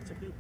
चक्की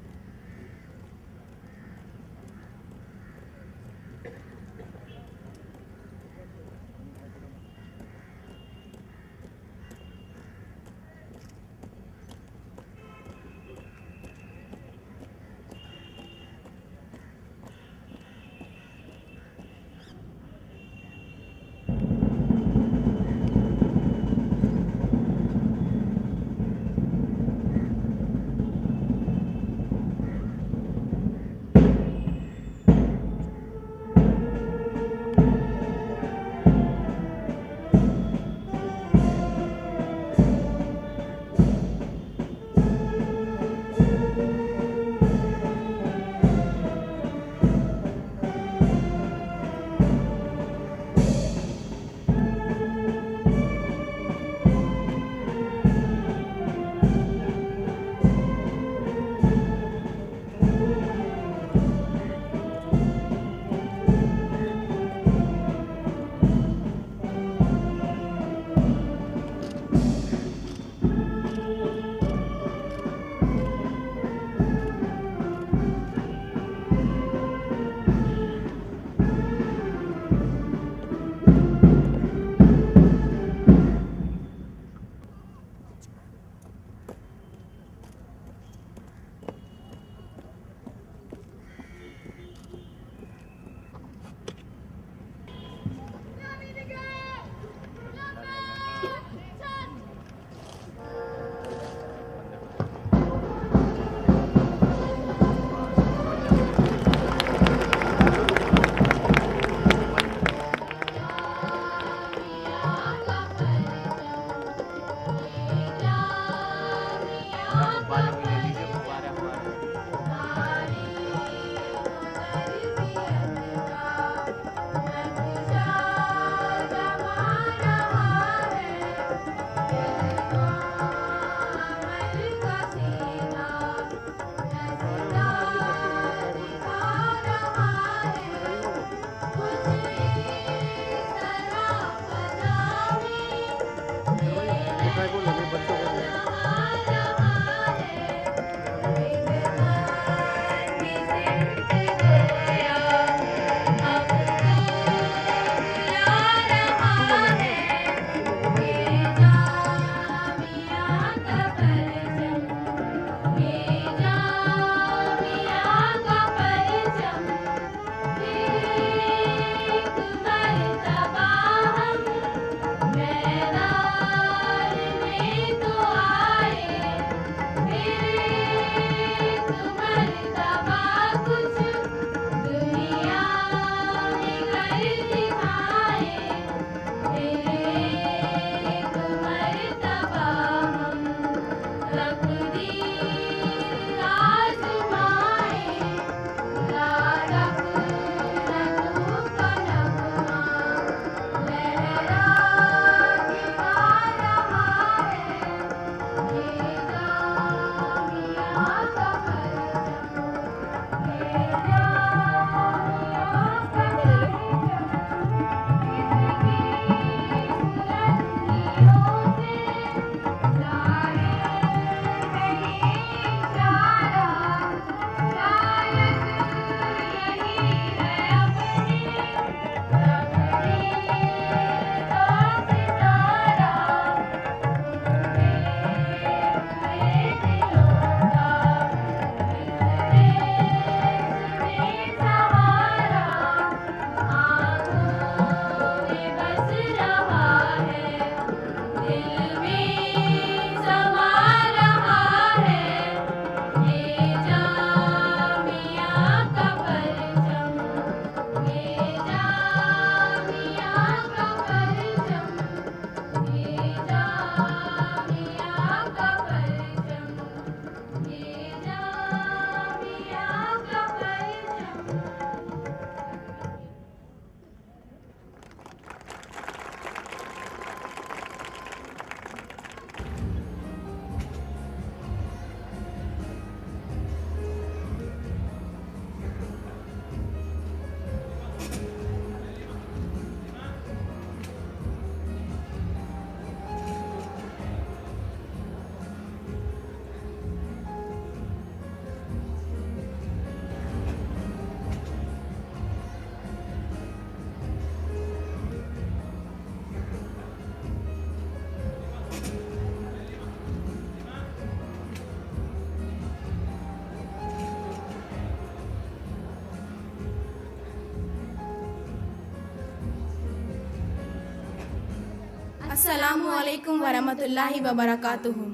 अस्सलामुअलैकुम वरहमतुल्लाहि वबरकातुहू।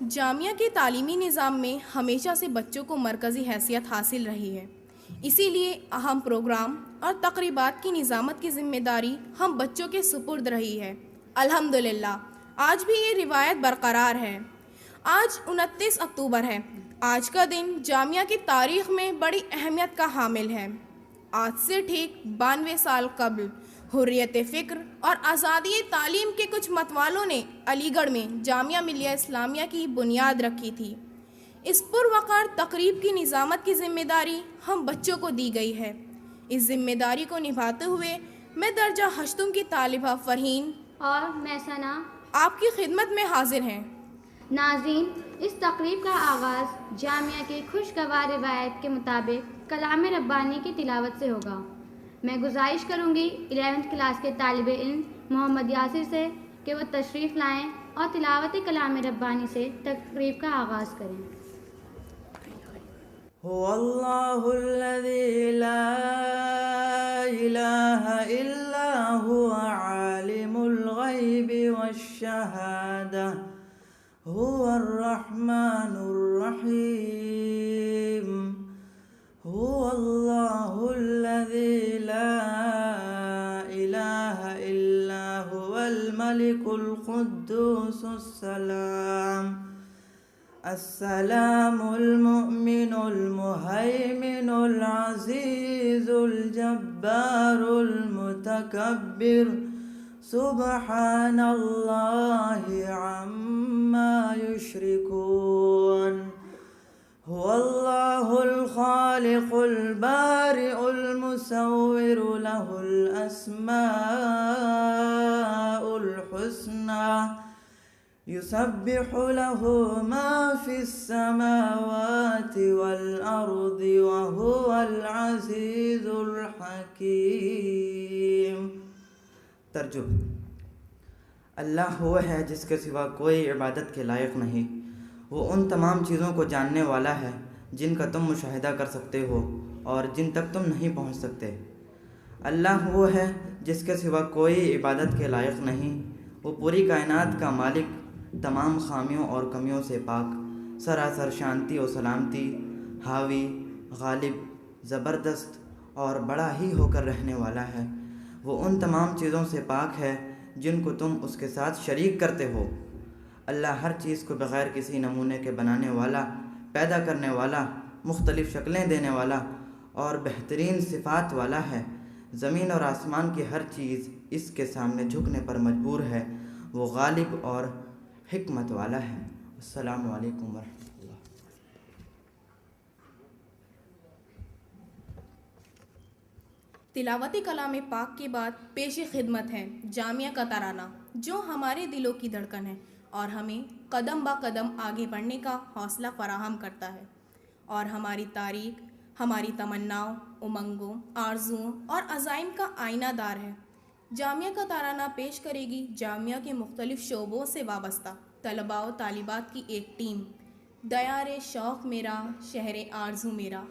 जामिया के तालीमी निज़ाम में हमेशा से बच्चों को मरकज़ी हैसियत हासिल रही है। इसीलिए अहम प्रोग्राम और तक़रीबात की निज़ामत की ज़िम्मेदारी हम बच्चों के सुपुर्द रही है। अल्हम्दुलिल्लाह आज भी ये रिवायत बरकरार है। आज 29 अक्टूबर है। आज का दिन जामिया की तारीख़ में बड़ी अहमियत का हामिल है। आज से ठीक 92 साल कबल हुर्रियत फ़िक्र और आज़ादी तालीम के कुछ मतवालों ने अलीगढ़ में जामिया मिलिया इस्लामिया की बुनियाद रखी थी। इस पुरवकार तकरीब की निज़ामत की ज़िम्मेदारी हम बच्चों को दी गई है। इस ज़िम्मेदारी को निभाते हुए मैं दर्जा हश्तुम की तालिबा फ़रहीन और मैं सना आपकी खिदमत में हाजिर हैं। नाज़रीन, इस तकरीब का आगाज़ जामिया के खुशगवार रिवायत के मुताबिक कलाम रब्बानी की तिलावत से होगा। मैं गुजारिश करूँगी 11th क्लास के तालिब इल्म मोहम्मद यासिर से कि वो तशरीफ़ लाएँ और तिलावत कलाम रब्बानी से तकरीब का आगाज़ करें। हुवल्लाहुल्लज़ी ला इलाहा इल्ला हुवा आलिमुल ग़ैबि वश्शहादा हुवर रहमानुर रहीम। हुवल्लाहुल्लज़ी ला इलाहा इल्ला हुवल मलिकुल कुद्दूसुस सलाम अस्सलामुल मुमिनुल मुहैमिनुल अज़ीज़ुल जब्बारुल मुतकब्बिर सुब्हानल्लाहि अम्मा युश्रिकून। हुवल्लाहुल खालिकुल बारिउल मुसव्विरु लहुल अस्माउल हुस्ना युसब्बिहु लहु मा फिस समावाति वल अर्दि व हुवल अज़ीज़ुल हकीम। तर्जुमा: अल्लाह वो है जिसके सिवा कोई इबादत के लायक नहीं। वो उन तमाम चीज़ों को जानने वाला है जिनका तुम मुशाहिदा कर सकते हो और जिन तक तुम नहीं पहुंच सकते। अल्लाह वो है जिसके सिवा कोई इबादत के लायक नहीं। वो पूरी कायनात का मालिक, तमाम खामियों और कमियों से पाक, सरासर शांति और सलामती, हावी, गालिब, ज़बरदस्त और बड़ा ही होकर रहने वाला है। वो उन तमाम चीज़ों से पाक है जिनको तुम उसके साथ शरीक करते हो। अल्लाह हर चीज़ को बग़ैर किसी नमूने के बनाने वाला, पैदा करने वाला, मुख्तलिफ़ शक्लें देने वाला और बेहतरीन सिफ़ात वाला है। ज़मीन और आसमान की हर चीज़ इसके सामने झुकने पर मजबूर है। वो गालिब और हिकमत वाला है। अस्सलामु अलैकुम वरहमतुल्लाह। तिलावत कलाम पाक के बाद पेश खिदमत है जामिया का तराना, जो हमारे दिलों की धड़कन है और हमें कदम ब कदम आगे बढ़ने का हौसला फराहम करता है और हमारी तारीख, हमारी तमन्नाओं, उमंगों, आरजुओं और अज़ाइम का आईनादार है। जामिया का तराना पेश करेगी जामिया के मुख्तलिफ़ शोबों से वाबस्ता तलबा व तालिबात की एक टीम। दयारे शौक़ मेरा, शहरे आरजू मेरा।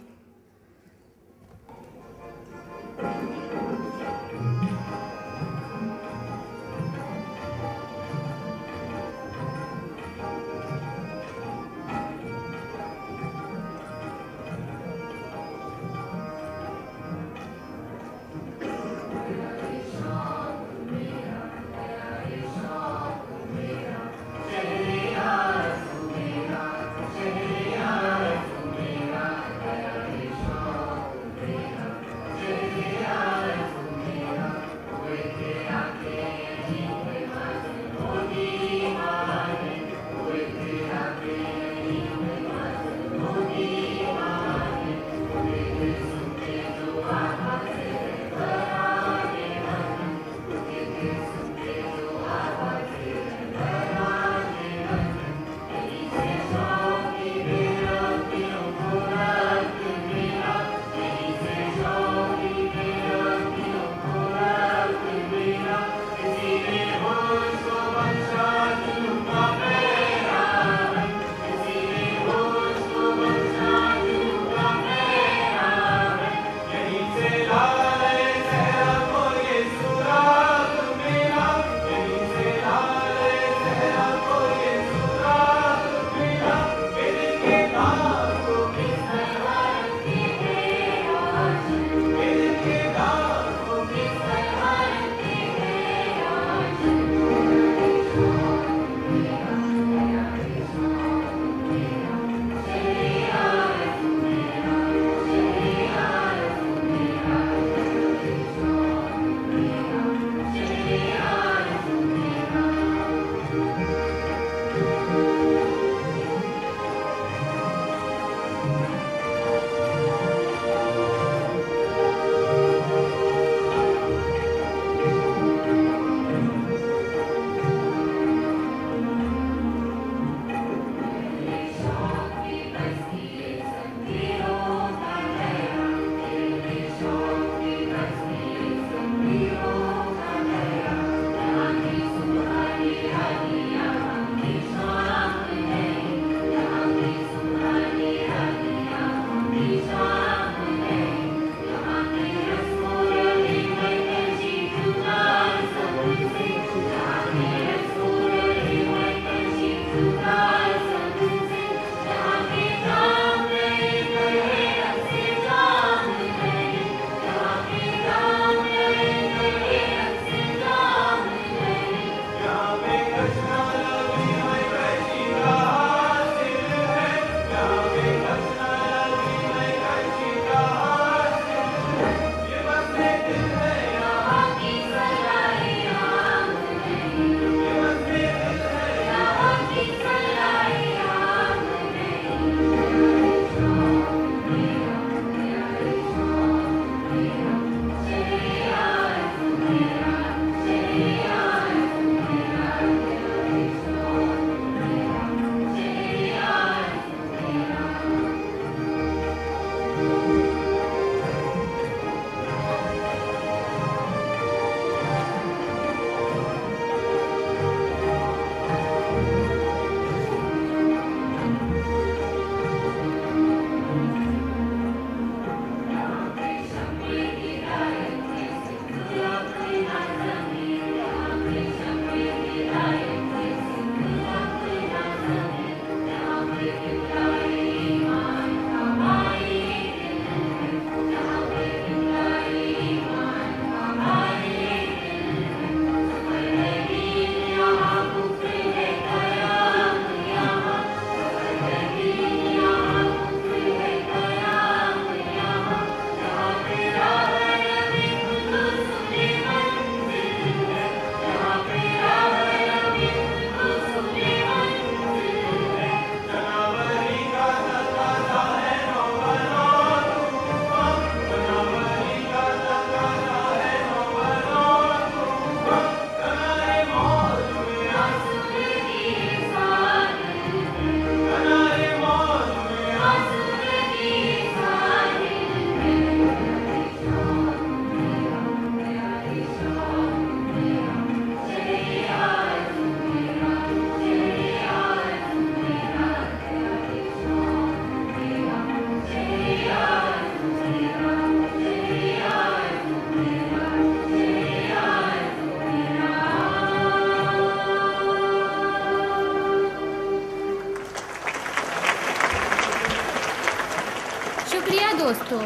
दोस्तों,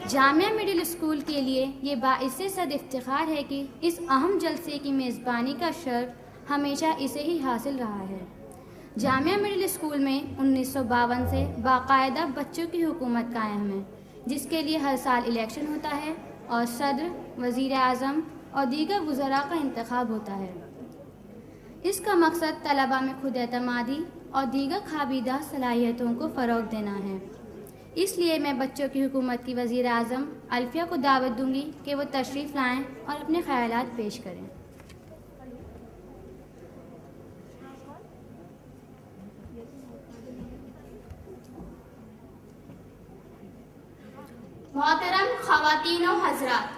जामिया मिडिल स्कूल के लिए ये बाइसे सद इफ्तिखार है कि इस अहम जलसे की मेज़बानी का शर्फ हमेशा इसे ही हासिल रहा है। जामिया मिडिल स्कूल में 1952 से बाकायदा बच्चों की हुकूमत कायम है, जिसके लिए हर साल इलेक्शन होता है और सदर, वज़ीर आज़म और दीगर वज़रा का इंतखाब होता है। इसका मकसद तलबा में खुद एतमादी और दीगर खाबीदा सलाहियतों को फ़रोग़ देना है। इसलिए मैं बच्चों की हुकूमत की वज़ीर आज़म अल्फिया को दावत दूंगी कि वो तशरीफ़ लाएं और अपने ख़यालात पेश करें। मोहतरम ख़वातीन व हज़रात,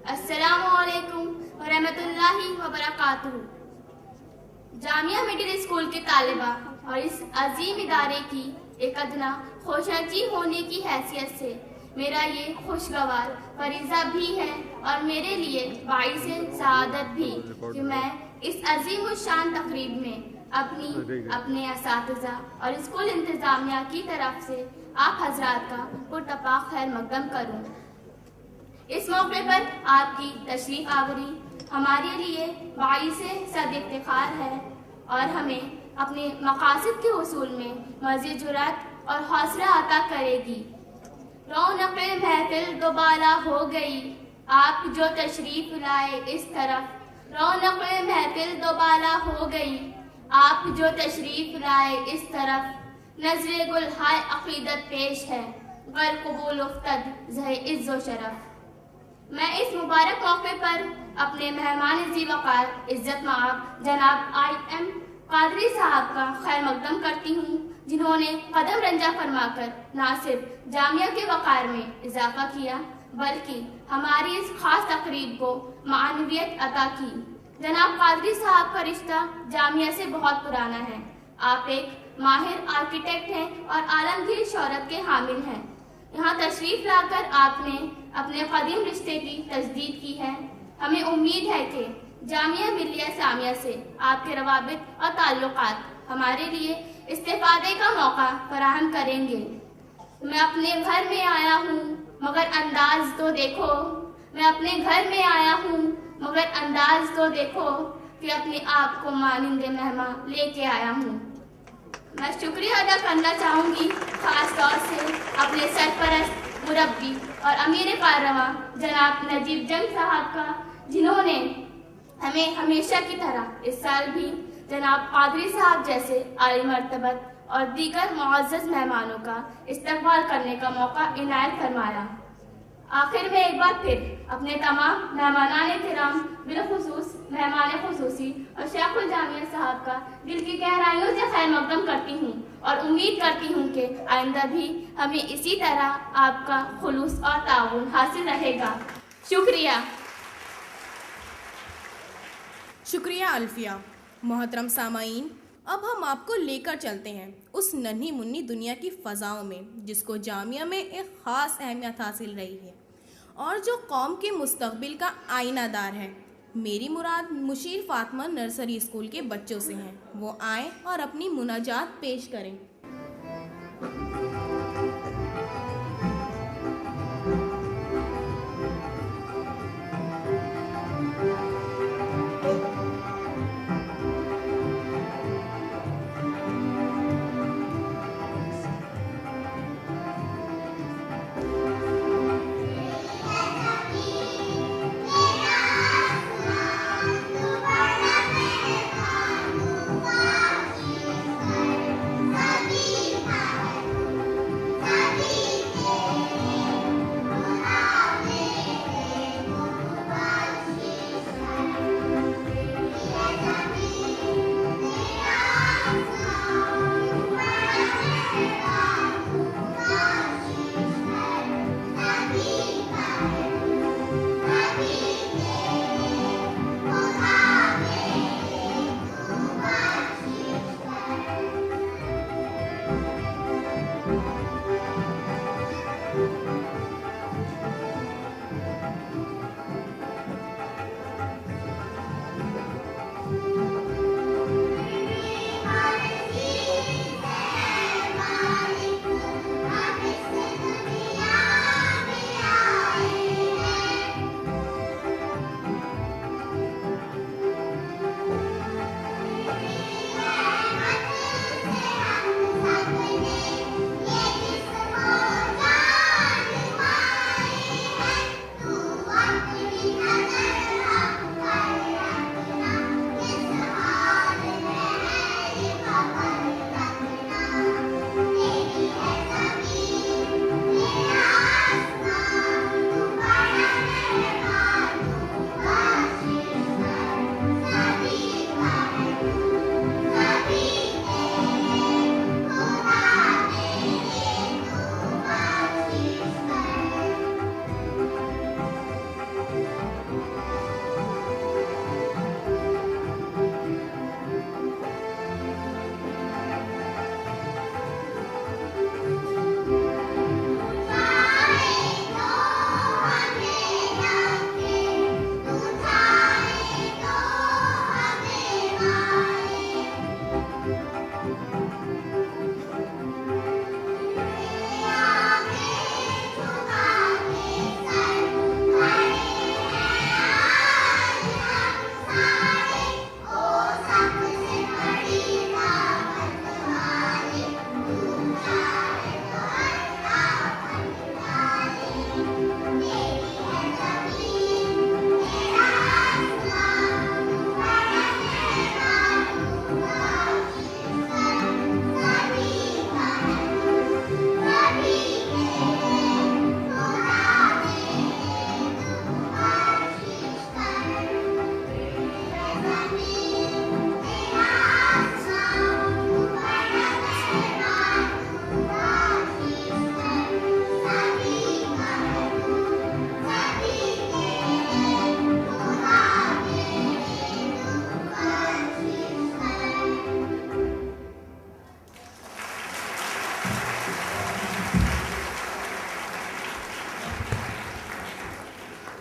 अस्सलामु अलैकुम व रहमतुल्लाहि व बरकातुहू। जामिया मिडिल स्कूल के तालिबा और इस अजीम इदारे की एक अदना खुशनसीब होने की हैसियत से मेरा ये खुशगवार फरीज़ा भी है और मेरे लिए बाइसे सआदत भी कि मैं इस अजीम शान तकरीब में अपने असातिज़ा और स्कूल इंतज़ामिया की तरफ से आप हजरात का पुरतपाक खैर मकदम करूँ। इस मौके पर आपकी तशरीफ़ आवरी हमारे लिए बाइसे सद इफ्तिखार है और हमें अपने मकासद के उसूल में मज़ीद जुरात और हौसला अता करेगी। रौनक़े महफ़िल दोबारा हो गई, आप जो तशरीफ़ लाए इस तरफ। रौनक़े महफ़िल दोबारा हो गई, आप जो तशरीफ लाए इस तरफ, नजरे गुल हाय अकीदत पेश है, गर कबूल उफ्तद जहे इज्जो शरफ। मैं इस मुबारक मौके पर अपने मेहमान इज़्ज़ी वक़ार इज्जत माब जनाब IM कादरी साहब का खैर मकदम करती हूँ, जिन्होंने कदम रंजा फरमाकर न सिर्फ जामिया के वक़ार में इजाफा किया बल्कि हमारी इस खास तकरीब को मानवियत अता की। जनाब कादरी साहब का रिश्ता जामिया से बहुत पुराना है। आप एक माहिर आर्किटेक्ट हैं और आलमगीर शोहरत के हामिल हैं। यहाँ तशरीफ लाकर आपने अपने कदीम रिश्ते की तजदीद की है। हमें उम्मीद है कि जामिया मिलिया सामिया से आपके रवाबित और ताल्लुकात हमारे लिए इस्तेफादे का मौका फराहम करेंगे। मैं अपने घर में आया हूँ मगर अंदाज तो देखो, मैं अपने घर में आया हूँ मगर अंदाज तो देखो कि अपने आप को मानिंदे मेहमान लेके आया हूँ। मैं शुक्रिया अदा करना चाहूँगी खास तौर से अपने सरपरस्त मुरब्बी और अमीर कारवा जनाब नजीब जंग साहब का, जिन्होंने हमें हमेशा की तरह इस साल भी जनाब कादरी साहब जैसे आली मर्तबत और दीगर मुअज़्ज़ज़ मेहमानों का इस्तकबाल करने का मौका इनायत फरमाया। आखिर में एक बार फिर अपने तमाम मेहमानान किराम बिलखुसूस मेहमान खुसूसी और शेखुल जामिया साहब का दिल की गहराइयों से खैर मकदम करती हूँ और उम्मीद करती हूँ कि आइंदा भी हमें इसी तरह आपका खुलूस और ताउन हासिल रहेगा। शुक्रिया। शुक्रिया अल्फिया। मोहतरम सामाईन, अब हम आपको लेकर चलते हैं उस नन्ही मुन्नी दुनिया की फ़ज़ाओं में जिसको जामिया में एक ख़ास अहमियत हासिल रही है और जो कौम के मुस्तक़बिल का आईनादार है। मेरी मुराद मुशीर फ़ातिमा नर्सरी स्कूल के बच्चों से हैं। वो आएँ और अपनी मुनाजात पेश करें।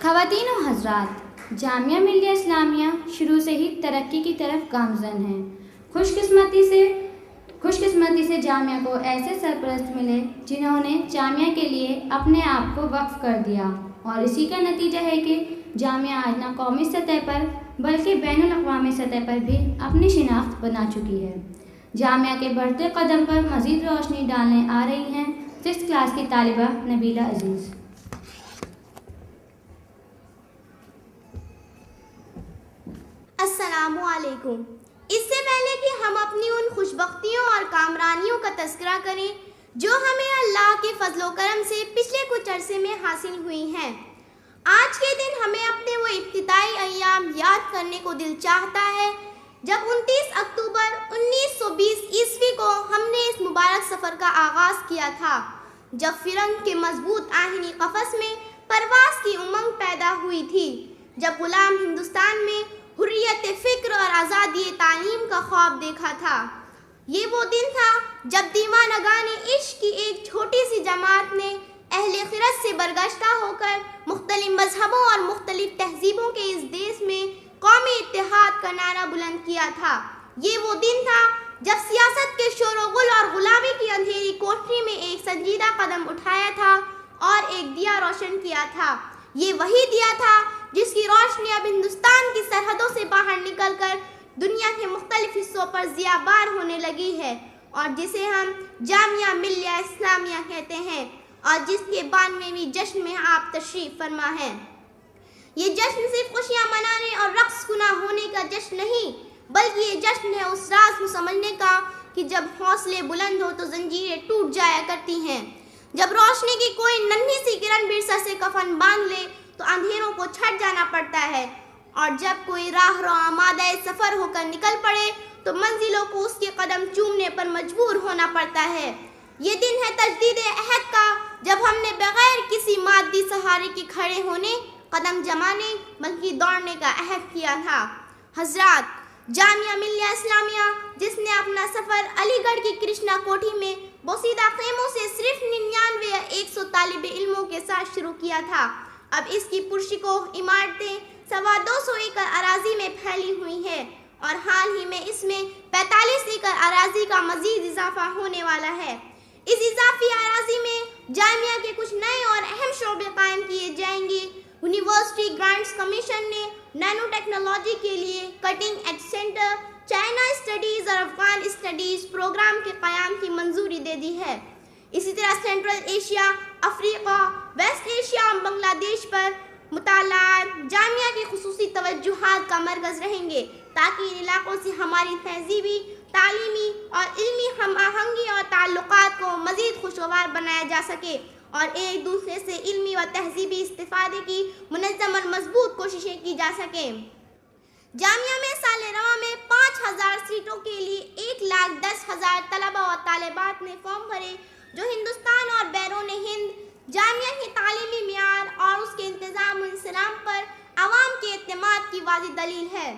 ख़वातीन व हज़रात, जामिया मिल्लिया इस्लामिया शुरू से ही तरक्की की तरफ गामज़न है। खुशकिस्मती से जामिया को ऐसे सरपरस्त मिले जिन्होंने जामिया के लिए अपने आप को वक्फ कर दिया, और इसी का नतीजा है कि जामिया आज न कौमी सतह पर बल्कि बैनुल अक़वामी सतह पर भी अपनी शिनाख्त बना चुकी है। जामिया के बढ़ते कदम पर मज़ीद रोशनी डालने आ रही हैं 6th क्लास की तालिबा नबीला अजीज़। अस्सलामुअलैकुम। इससे पहले कि हम अपनी उन खुशबख्तियों और कामरानियों का तज़किरा करें जो हमें अल्लाह के फजलो करम से पिछले कुछ अरसे में हासिल हुई हैं, आज के दिन हमें अपने वो इब्तिदाई अय्याम याद करने को दिल चाहता है जब 29 अक्टूबर 1920 ईस्वी को हमने इस मुबारक सफ़र का आगाज़ किया था, जब फिरंग के मजबूत आहिनी कफस में परवास की उमंग पैदा हुई थी, जब गुलाम हिंदुस्तान में हुर्रियत फ़िक्र और आज़ादी तालीम का ख्वाब देखा था। ये वो दिन था जब दीवानगाने इश्क की एक छोटी सी जमात ने अहले खिरत से बरगश्ता होकर मुख्तलिफ मजहबों और मुख्तलिफ तहजीबों के इस देश में कौमी इत्तेहाद का नारा बुलंद किया था। ये वो दिन था जब सियासत के शोरगुल और गुलामी की अंधेरी कोठरी में एक संजीदा कदम उठाया था और एक दिया रोशन किया था। ये वही दिया था जिसकी रोशनी अब हिंदुस्तान की सरहदों से बाहर निकलकर दुनिया के मुख्तलिफ हिस्सों पर ज़ियाबार होने लगी है, और जिसे हम जामिया मिल्लिया इस्लामिया कहते हैं, और जिसके 92वीं जश्न में आप तशरीफ़ फरमा हैं। ये जश्न सिर्फ खुशियाँ मनाने और रक्स गुना होने का जश्न नहीं, बल्कि ये जश्न है उस राज को समझने का कि जब हौसले बुलंद हो तो जंजीरें टूट जाया करती हैं। जब रोशनी की कोई नन्ही सी किरण बिरसा से कफन बांध ले तो अंधेरों को छट जाना पड़ता है, और जब कोई राहरो आमादा सफ़र होकर निकल पड़े तो मंजिलों को उसके कदम चूमने पर मजबूर होना पड़ता है। ये दिन है तजदीद अहद का, जब हमने बगैर किसी मादी सहारे के खड़े होने, कदम जमाने बल्कि दौड़ने का अहद किया था। हजरात, जामिया मिल्लिया इस्लामिया जिसने अपना सफ़र अलीगढ़ की कृष्णा कोठी में बोसीदा खेमों से सिर्फ 99 या 100 तालिब इल्मों के साथ शुरू किया था, अब इसकी पुरशिकोह इमारतें 225 एकड़ अराजी में फैली हुई है, और हाल ही में इसमें 45 एकड़ अराजी का मजीद इजाफा होने वाला है। इस इजाफी अराजी में जामिया के कुछ नए और अहम शोबे कायम किए जाएंगे। यूनिवर्सिटी ग्रांट्स कमीशन ने नैनो टेक्नोलॉजी के लिए cutting edge centre, China studies और अफगान स्टडीज़ प्रोग्राम के क़याम की मंजूरी दे दी है। इसी तरह Central Asia, Africa, West Asia और बांग्लादेश पर मुतालात जामिया की खुसूसी तवज्जुहात का मरकज़ रहेंगे, ताकि इन इलाकों से हमारी तहजीबी, तालीमी और इल्मी हम आहंगी और ताल्लुकात को मज़ीद खुशगवार बनाया जा सके, और एक दूसरे से इल्मी व तहजीबी इस्तिफ़ादे की मुनज़्ज़म और मजबूत कोशिशें की जा सकें। जामिया में साल रवा में 5000 सीटों के लिए 1,10,000 तलबा और तालिबात ने फॉर्म भरे, जो हिंदुस्तान और बैरून हिंद जामिया की तालीमी मियार और उसके इंतज़ाम इंसलाम पर आवाम के एतमाद की वाज़िह दलील है।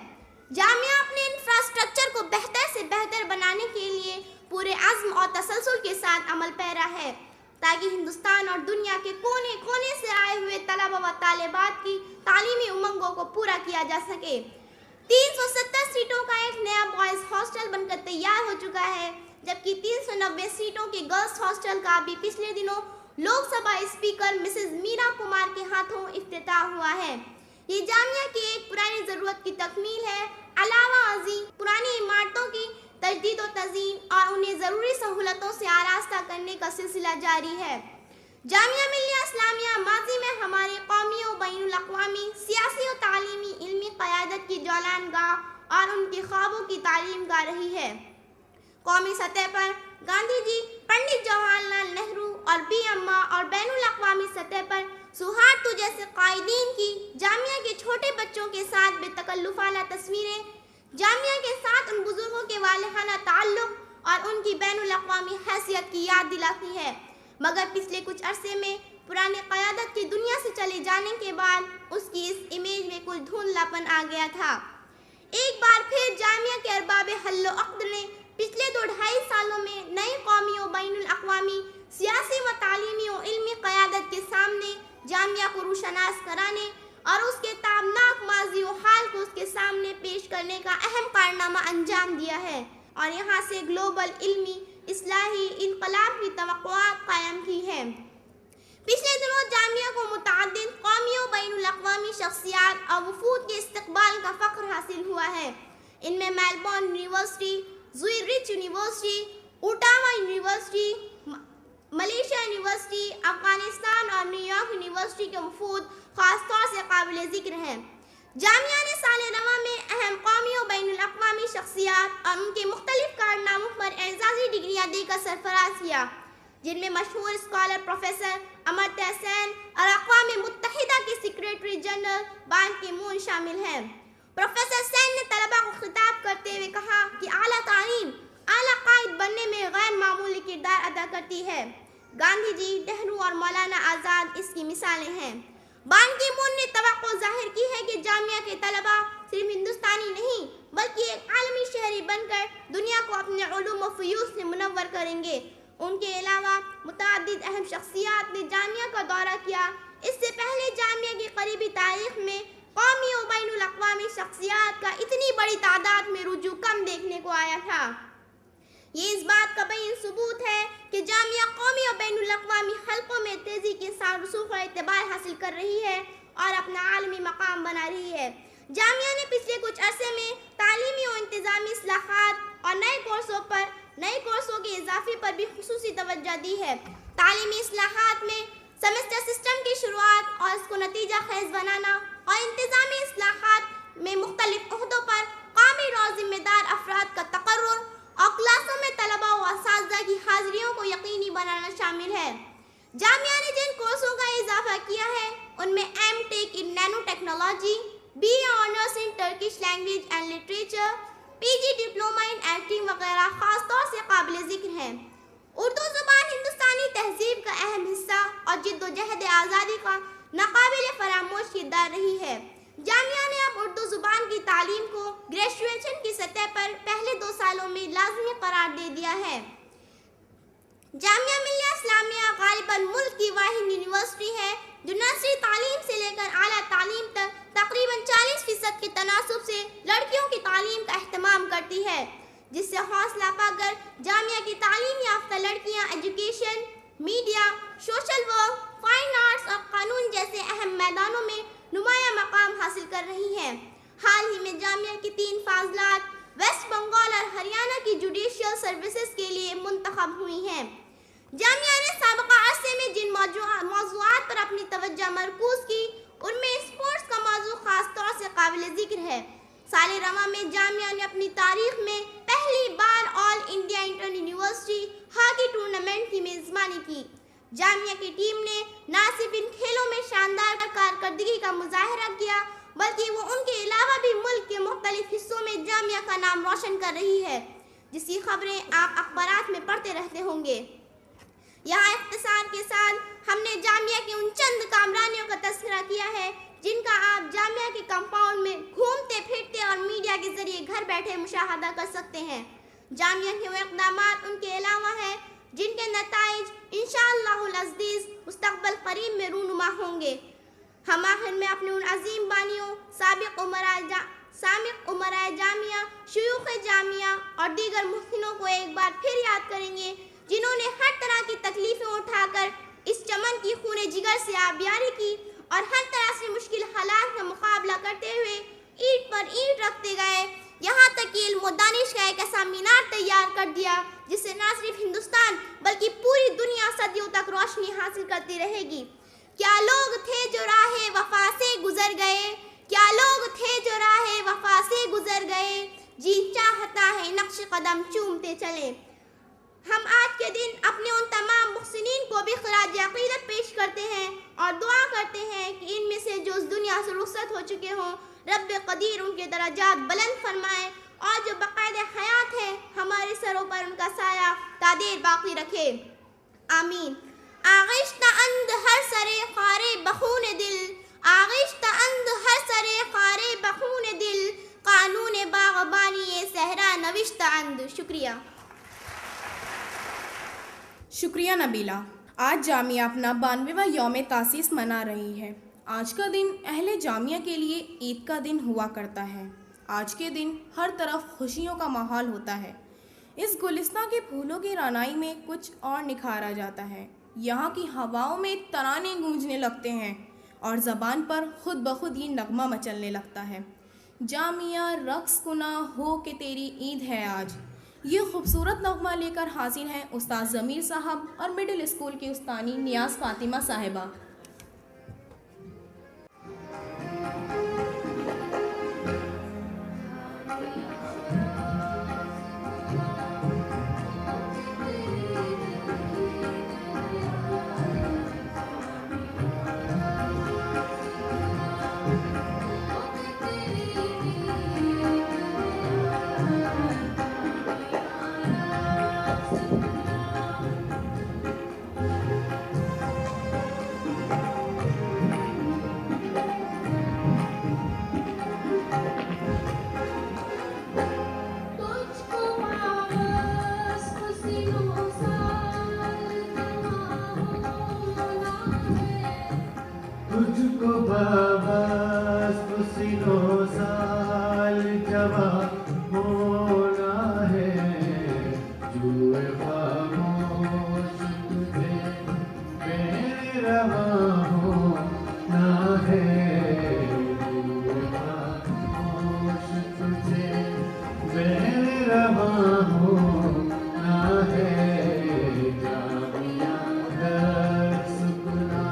जामिया अपने इंफ्रास्ट्रक्चर को बेहतर से बेहतर बनाने के लिए पूरे अज़्म और तसलसल के साथ अमल पैरा है, ताकि हिंदुस्तान और दुनिया के कोने कोने से आए हुए तलबा व तालिबात की तालीमी उमंगों को पूरा किया जा सके। 370 सीटों का एक नया बॉयज़ हॉस्टल बनकर तैयार हो चुका है, जबकि 390 सीटों के गर्ल्स हॉस्टल का भी पिछले दिनों लोकसभा स्पीकर मिसेस मीरा कुमार के हाथों इफ्तिताह हुआ है। ये जामिया की एक पुरानी ज़रूरत की तकमील है, अलावा अज़ीम पुरानी इमारतों की तजदीद व तज़ीन और उन्हें ज़रूरी सहूलतों से आरास्ता करने का सिलसिला जारी है। जामिया मिल्लिया इस्लामिया माजी में हमारे कौमी व बैनुल अक़वामी सियासी व तालीमी इल्मी क़यादत की जौलानगाह और उनके ख्वाबों की तालीमगाह रही है। कौमी सतह पर गांधी जी, पंडित जवाहरलाल नेहरू और बी अम्मा, और बैनुल अक़वामी सतह पर सुहार्तो जैसे कायदीन की जामिया के छोटे बच्चों के साथ बेतकल्लुफ़ाना तस्वीरें जामिया के साथ उन बुजुर्गों के वालिहाना ताल्लुक़ और उनकी बैनुल अक़वामी हैसियत की याद दिलाती है। मगर पिछले कुछ अरसे में पुराने क़यादत की दुनिया से चले जाने के बाद उसकी इस इमेज में कुछ धुंधलापन आ गया था। एक बार फिर जामिया के अरबाब हल्लो अक़्द ने पिछले 2-2.5 सालों में नई कौमी व बैनुल अक़वामी सियासी व तालीमी व इल्मी क़यादत के सामने जामिया को रूशनास कराने और उसके ताबनाक माजी और हाल को उसके सामने पेश करने का अहम कारनामा अंजाम दिया है और यहाँ से ग्लोबल इल्मी इस्लाही इनकलाब की तवक्कुआत कायम की है। पिछले दिनों जामिया को मुतअद्दिद कौमी और बैनुल अक़वामी शख्सियात और वफूद के इस्तक़बाल का फ़ख्र हासिल हुआ है। इनमें Melbourne University, Zurich University, Ottawa University, Malaysia University, Afghanistan और न्यूयॉर्क यूनिवर्सिटी के वफूद ख़ास तौर से काबिल ज़िक्र हैं। जामिया ने साल रवा में अहम कौमी और बैनुल अक़वामी शख्सियात और उनके मुख्तलिफ कारनामों पर एजाज़ी डिग्रियाँ देकर सरफराज किया, जिनमें मशहूर स्कॉलर प्रोफेसर अमर्त्य सेन और अक़वाम मुत्तहिदा के सेक्रेटरी जनरल बान की मून शामिल हैं। प्रोफेसर सेन ने तलबा को खिताब करते हुए कहा कि आला तालीम आला कायद बनने में गैर मामूली किरदार अदा करती है। गांधी जी, नेहरू और मौलाना आज़ाद इसकी मिसालें हैं। बान की मून ने तवक्को जाहिर की है कि जामिया के तलबा सिर्फ हिंदुस्तानी नहीं बल्कि एक आलमी शहरी बनकर दुनिया को अपने उलूम व फ़यूज़ से मुनव्वर करेंगे। उनके अलावा मुतअद्दिद अहम शख्सियात ने जामिया का दौरा किया। इससे पहले जामिया की करीबी तारीख में कौमी और बैनुल अक़वामी शख्सियात का इतनी बड़ी तादाद में रुजू कम देखने को आया था। ये इस बात का बयीन सबूत है कि जामिया कौमी और बैनुल अक़वामी हल्कों में तेज़ी के साथ रसूख और एतबार हासिल कर रही है और अपना आलमी मकाम बना रही है। जामिया ने पिछले कुछ अरसे में तालीमी और इंतज़ामी इस्लाहात और नए कोर्सों के इजाफे पर भी खुसूसी तवज्जो दी है। तालीमी इस्लाहात में सेमेस्टर सिस्टम की शुरुआत और इसको नतीजा खेज बनाना और इंतज़ामी इस्लाहात में मुख्तलिफ ओहदों पर कामिल और ज़िम्मेदार अफराद का तकर्रुर और क्लासों में तलबा और असातिज़ा की हाज़िरियों को यकीनी बनाना शामिल है। जामिया ने जिन कोर्सों का इजाफा किया है उनमें M.Tech in nano technology, BA honours in Turkish language and literature, PG diploma in acting वगैरह खास तौर से काबिल ज़िक्र हैं। उर्दू ज़ुबान हिंदुस्तानी तहजीब का अहम हिस्सा और जिद्दोजहद आज़ादी का नाकाबिल फरामोश किरदार रही है। जामिया ने अब उर्दू ज़ुबान की तालीम को ग्रेजुएशन की सतह पर पहले 2 सालों में लाजमी करार दे दिया है। जामिया मिल्लिया इस्लामिया गालिबन मुल्क की वाहिद यूनिवर्सिटी है जो नर्सरी तालीम से लेकर आला तालीम तक तकरीबन 40% के तनासुब से लड़कियों की तालीम का अहतमाम करती है, जिससे हौसला पाकर जामिया की तालीम याफ्ता लड़कियां education, media, social work, fine arts और कानून जैसे अहम मैदानों में नुमाया मकाम हासिल कर रही हैं। हाल ही में जामिया की 3 फाज़लात वेस्ट बंगाल और हरियाणा की जुडिशियल सर्विसेज के लिए मुंतखब हुई हैं। जामिया ने साबिक़ा अरसे में जिन मौज़ूआत पर अपनी तवज्जो मरकूज़ की उनमें स्पोर्ट्स का मौजू खास तौर से काबिल ज़िक्र है। साल रवा में जामिया ने अपनी तारीख में पहली बार all India inter university hockey tournament की मेज़बानी की। जामिया की टीम ने न सिर्फ इन खेलों में शानदार कारकर्दगी का मुजाहरा किया बल्कि वो उनके अलावा भी मुल्क के मुख्तलिफ हिस्सों में जामिया का नाम रोशन कर रही है, जिसकी खबरें आप अखबारात में पढ़ते रहते होंगे। यहाँ इख्तिसार के साथ हमने जामिया की उन चंद कामरानियों का तज़किरा किया है जिनका आप जामिया के कंपाउंड में घूमते फिरते और मीडिया के जरिए घर बैठे मुशाहदा कर सकते हैं। जामिया के वो इक़दामात उनके अलावा हैं जिनके नताइज इंशाअल्लाहुल अज़ीज़ मुस्तक़बल करीब में रूनुमा होंगे। हम आखिर में अपने उन अजीम बानियों साबिक़ उमराए जामिया, शुयूख़ जामिया और दीगर मुहसिनों को एक बार फिर याद करेंगे जिन्होंने हर तरह की तकलीफ़ें उठाकर इस चमन की खूने जिगर से आबियारी की और हर तरह से मुश्किल हालात का मुकाबला करते हुए ईंट पर ईंट रखते गए, यहाँ तक कि इल्म व दानिश का एक ऐसा मीनार तैयार कर दिया जिससे न सिर्फ हिंदुस्तान बल्कि पूरी दुनिया सदियों तक रोशनी हासिल करती रहेगी। क्या लोग थे जो राहे वफा से गुजर गए, क्या लोग थे जो राहे वफा से गुजर गए, जी चाहता है नक्श कदम चूमते चले। हम आज के दिन अपने उन तमाम मुहसिनीन को भी खराज अक़ीदत पेश करते हैं और दुआ करते हैं कि इनमें से जो इस दुनिया से रुखसत हो चुके हों रब्ब क़दीर उनके दरजात बुलंद फरमाए और जो बाक़ायदा हयात है हमारे सरों पर उनका साया तादेर बाकी रखे, आमीन। आगिश्ता अंद हर सरे ख़ारे बख़ून दिल, आगिश्ता अंद हर सरे ख़ारे बख़ून दिल, कानून बाग़बानी सहरा नविश्ता अंद। शुक्रिया। शुक्रिया नबीला। आज जामिया अपना 92वां यौम तासीस मना रही है। आज का दिन अहले जामिया के लिए ईद का दिन हुआ करता है। आज के दिन हर तरफ खुशियों का माहौल होता है। इस गुलिस्तां के फूलों की रानाई में कुछ और निखार आ जाता है। यहाँ की हवाओं में तराने गूंजने लगते हैं और ज़बान पर खुद ब खुद ये नगमा मचलने लगता है। जामिया रक्स कुना हो के तेरी ईद है आज। ये खूबसूरत नगमा लेकर हाजिर हैं उस्ताद ज़मीर साहब और मिडिल स्कूल की उस्तानी नियाज़ फ़ातिमा साहिबा। तुझको बाबा खुशियों साल जवा होना है, जुए खामोश तुझे बेरवा होना है, जुए खामोश तुझे बेरवा होना है, जामिया दर्स गुना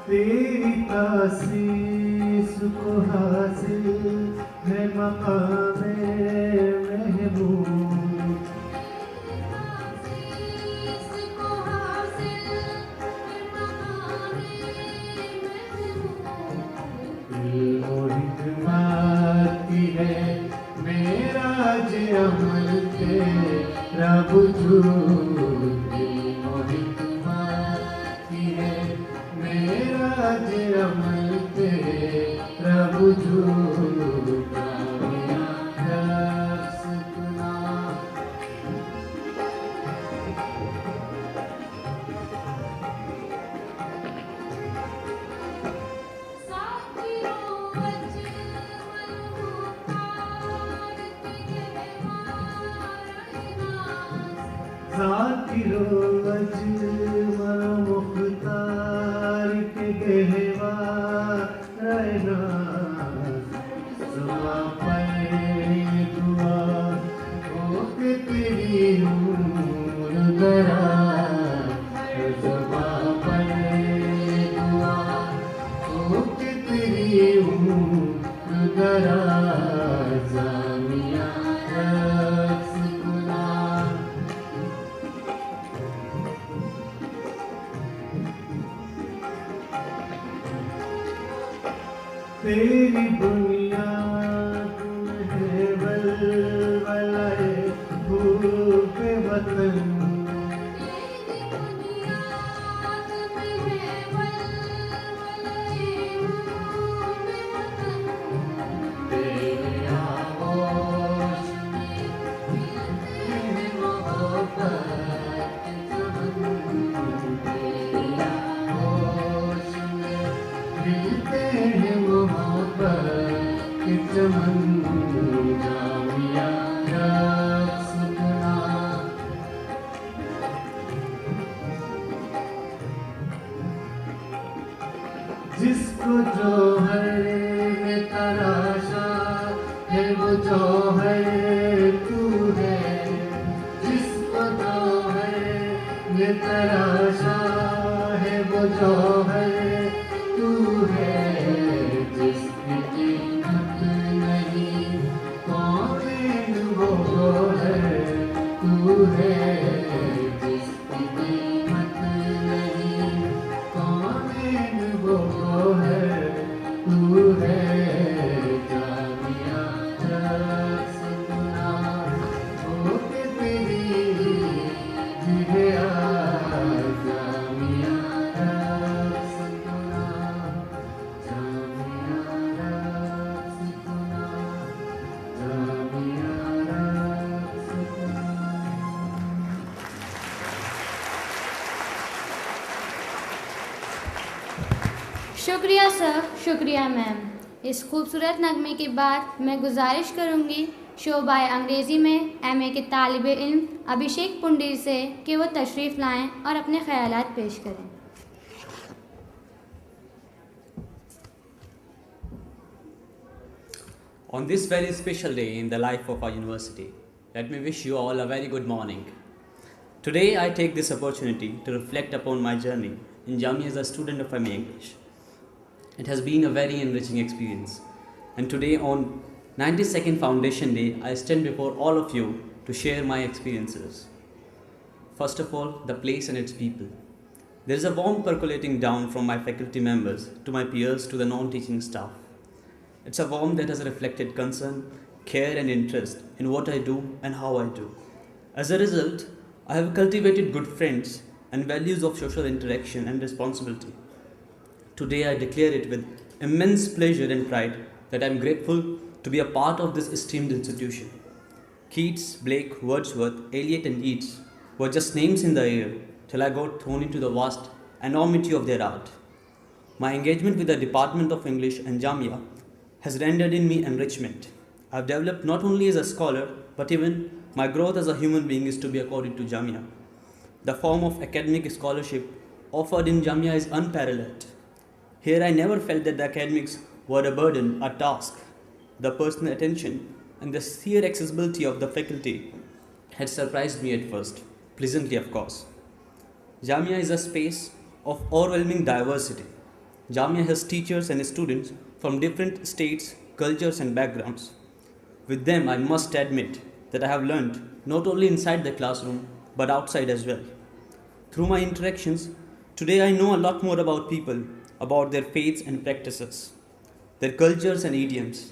तेरी तासीस को हासिल है मकामे महबूब, इल्म और हिकमत की है मेराज अमल तेरा वजूद, इल्म और हिकमत की है मेराज अमल तेरा वजूद, जामिया दर्स गुना ज़ाकिरो अजमल मुख्तार के गहवार नाज़, ज़ुबां पर दुआ हो के तेरी नूर दराज़, ज़ुबां पर दुआ हो के तेरी नूर दराज़, जामिया रक्स गुना तेरी बुनियाद में है वलवलाए भूख वतन, तेरी आगोश में मोहब्बत चमन, तेरी आगोश में मिलते हैं मोहब्बत के चमन, जामिया रक्स गुना जिसको जौहर ने तराशा है वो जौहर तू है, जिसको जौहर ने तराशा है वो जौहर तू है, जिसकी कीमत नहीं शुक्रिया सर, शुक्रिया मैम। इस खूबसूरत नगमे के बाद मैं गुजारिश करूँगी शोबाए अंग्रेज़ी में एमए के तालिब इल्म अभिषेक पुंडीर से कि वो तशरीफ़ लाएं और अपने ख़यालात पेश करें। On this very special day in the life of our university, let me wish you all a very good morning. Today I take this opportunity to reflect upon my journey in Jamia as a student of MA English. It has been a very enriching experience, and today on 92nd Foundation Day, I stand before all of you to share my experiences. First of all, the place and its people. There is a warmth percolating down from my faculty members to my peers to the non-teaching staff. It's a warmth that has reflected concern, care and interest in what I do and how I do. As a result, I have cultivated good friends and values of social interaction and responsibility. Today I declare it with immense pleasure and pride that I am grateful to be a part of this esteemed institution. Keats, Blake, Wordsworth, Eliot and Yeats were just names in the air till I got thrown into the vast enormity of their art. My engagement with the Department of English and Jamia has rendered in me enrichment. I have developed not only as a scholar, but even my growth as a human being is to be accorded to Jamia. The form of academic scholarship offered in Jamia is unparalleled. Here I never felt that the academics were a burden, a task. The personal attention and the sheer accessibility of the faculty had surprised me at first, pleasantly of course. Jamia is a space of overwhelming diversity. Jamia has teachers and students from different states, cultures and backgrounds. With them, I must admit that I have learned not only inside the classroom, but outside as well. Through my interactions, today I know a lot more about people, about their faiths and practices, their cultures and idioms.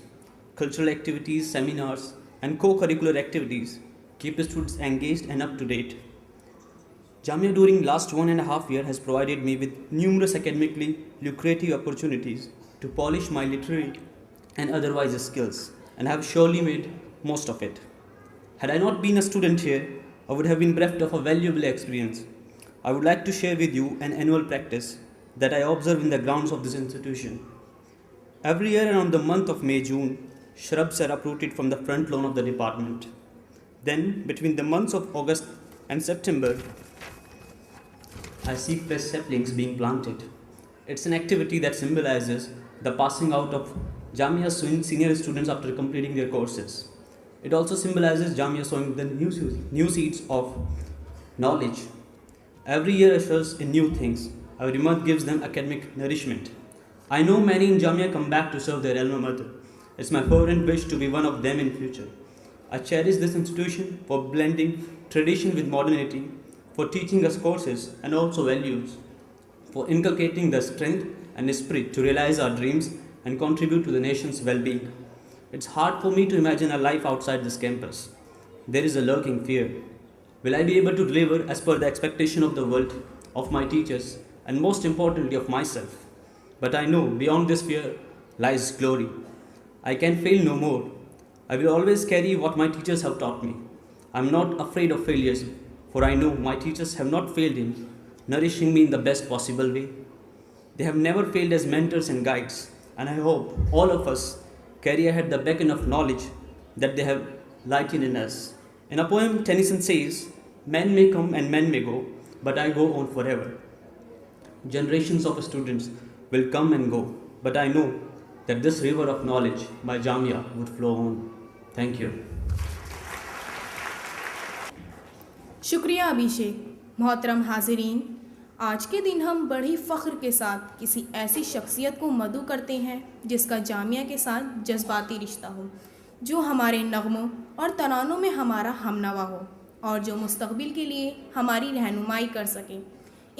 Cultural activities, seminars, and co-curricular activities keep the students engaged and up to date. Jamia during last 1.5 years has provided me with numerous academically lucrative opportunities to polish my literary and otherwise skills, and have surely made most of it. Had I not been a student here, I would have been bereft of a valuable experience. I would like to share with you an annual practice that I observe in the grounds of this institution. Every year around the month of May-June, shrubs are uprooted from the front lawn of the department. Then, between the months of August and September, I see fresh saplings being planted. It's an activity that symbolizes the passing out of Jamia senior students after completing their courses. It also symbolizes Jamia sowing the new seeds of knowledge. Every year ushers in new things. Every month gives them academic nourishment. I know many in Jamia come back to serve their alma mater. It's my fervent wish to be one of them in future. I cherish this institution for blending tradition with modernity, for teaching us courses and also values, for inculcating the strength and spirit to realize our dreams and contribute to the nation's well-being. It's hard for me to imagine a life outside this campus. There is a lurking fear. Will I be able to deliver as per the expectation of the world, of my teachers, and most importantly of myself? But I know beyond this fear lies glory. I can fail no more. I will always carry what my teachers have taught me. I am not afraid of failures, for I know my teachers have not failed in nourishing me in the best possible way. They have never failed as mentors and guides, and I hope all of us carry ahead the beacon of knowledge that they have lighted in us. In a poem, Tennyson says, "Men may come and men may go, but I go on forever." Generations of students will come and go, but I know that this river of knowledge by Jamia would flow on. Thank you. शुक्रिया अभिषेक। मोहतरम हाजिरीन, आज के दिन हम बड़ी फ़ख्र के साथ किसी ऐसी शख्सियत को मदऊ करते हैं जिसका जामिया के साथ जज्बाती रिश्ता हो, जो हमारे नग़मों और तरानों में हमारा हमनवा हो और जो मुस्तक़बिल के लिए हमारी रहनुमाई कर सके।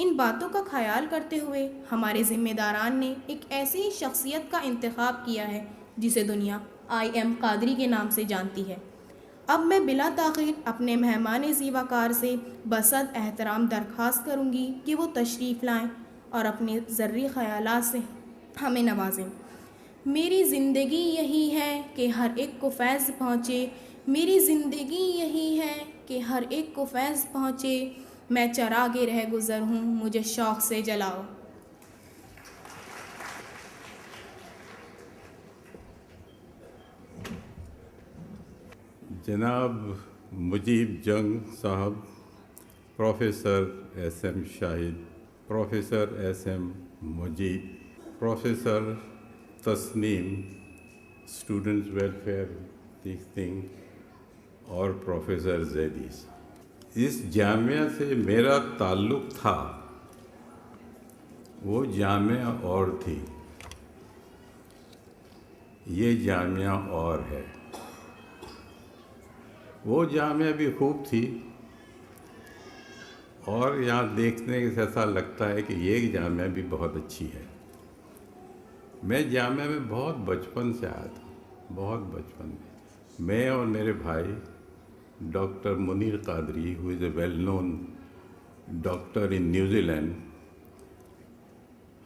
इन बातों का ख्याल करते हुए हमारे ज़िम्मेदारान ने एक ऐसी शख्सियत का इंतखाब किया है जिसे दुनिया IM कादरी के नाम से जानती है। अब मैं बिला ताख़ीर अपने मेहमान ज़ीवाकार से बसद एहतराम दरख्वास्त करूँगी कि वो तशरीफ़ लाएँ और अपने ज़र्री ख़यालात से हमें नवाजें। मेरी ज़िंदगी यही है कि हर एक को फैज़ पहुँचे, मेरी ज़िंदगी यही है कि हर एक को फैज़ पहुँचे, मैं चरागे रह गुज़र हूँ, मुझे शौक़ से जलाओ। जनाब मुजीब जंग साहब, प्रोफेसर एस.एम. शाहिद, प्रोफेसर एस.एम. Mujeeb, professor Tasneem, students welfare thing, और प्रोफेसर जैदीस। इस जामिया से मेरा ताल्लुक़ था, वो जामिया और थी, ये जामिया और है। वो जामिया भी खूब थी और यहाँ देखने से ऐसा लगता है कि ये जामिया भी बहुत अच्छी है। मैं जामिया में बहुत बचपन से आया था, बहुत बचपन में। मैं और मेरे भाई doctor Munir Qadri, who is a well known doctor in New Zealand,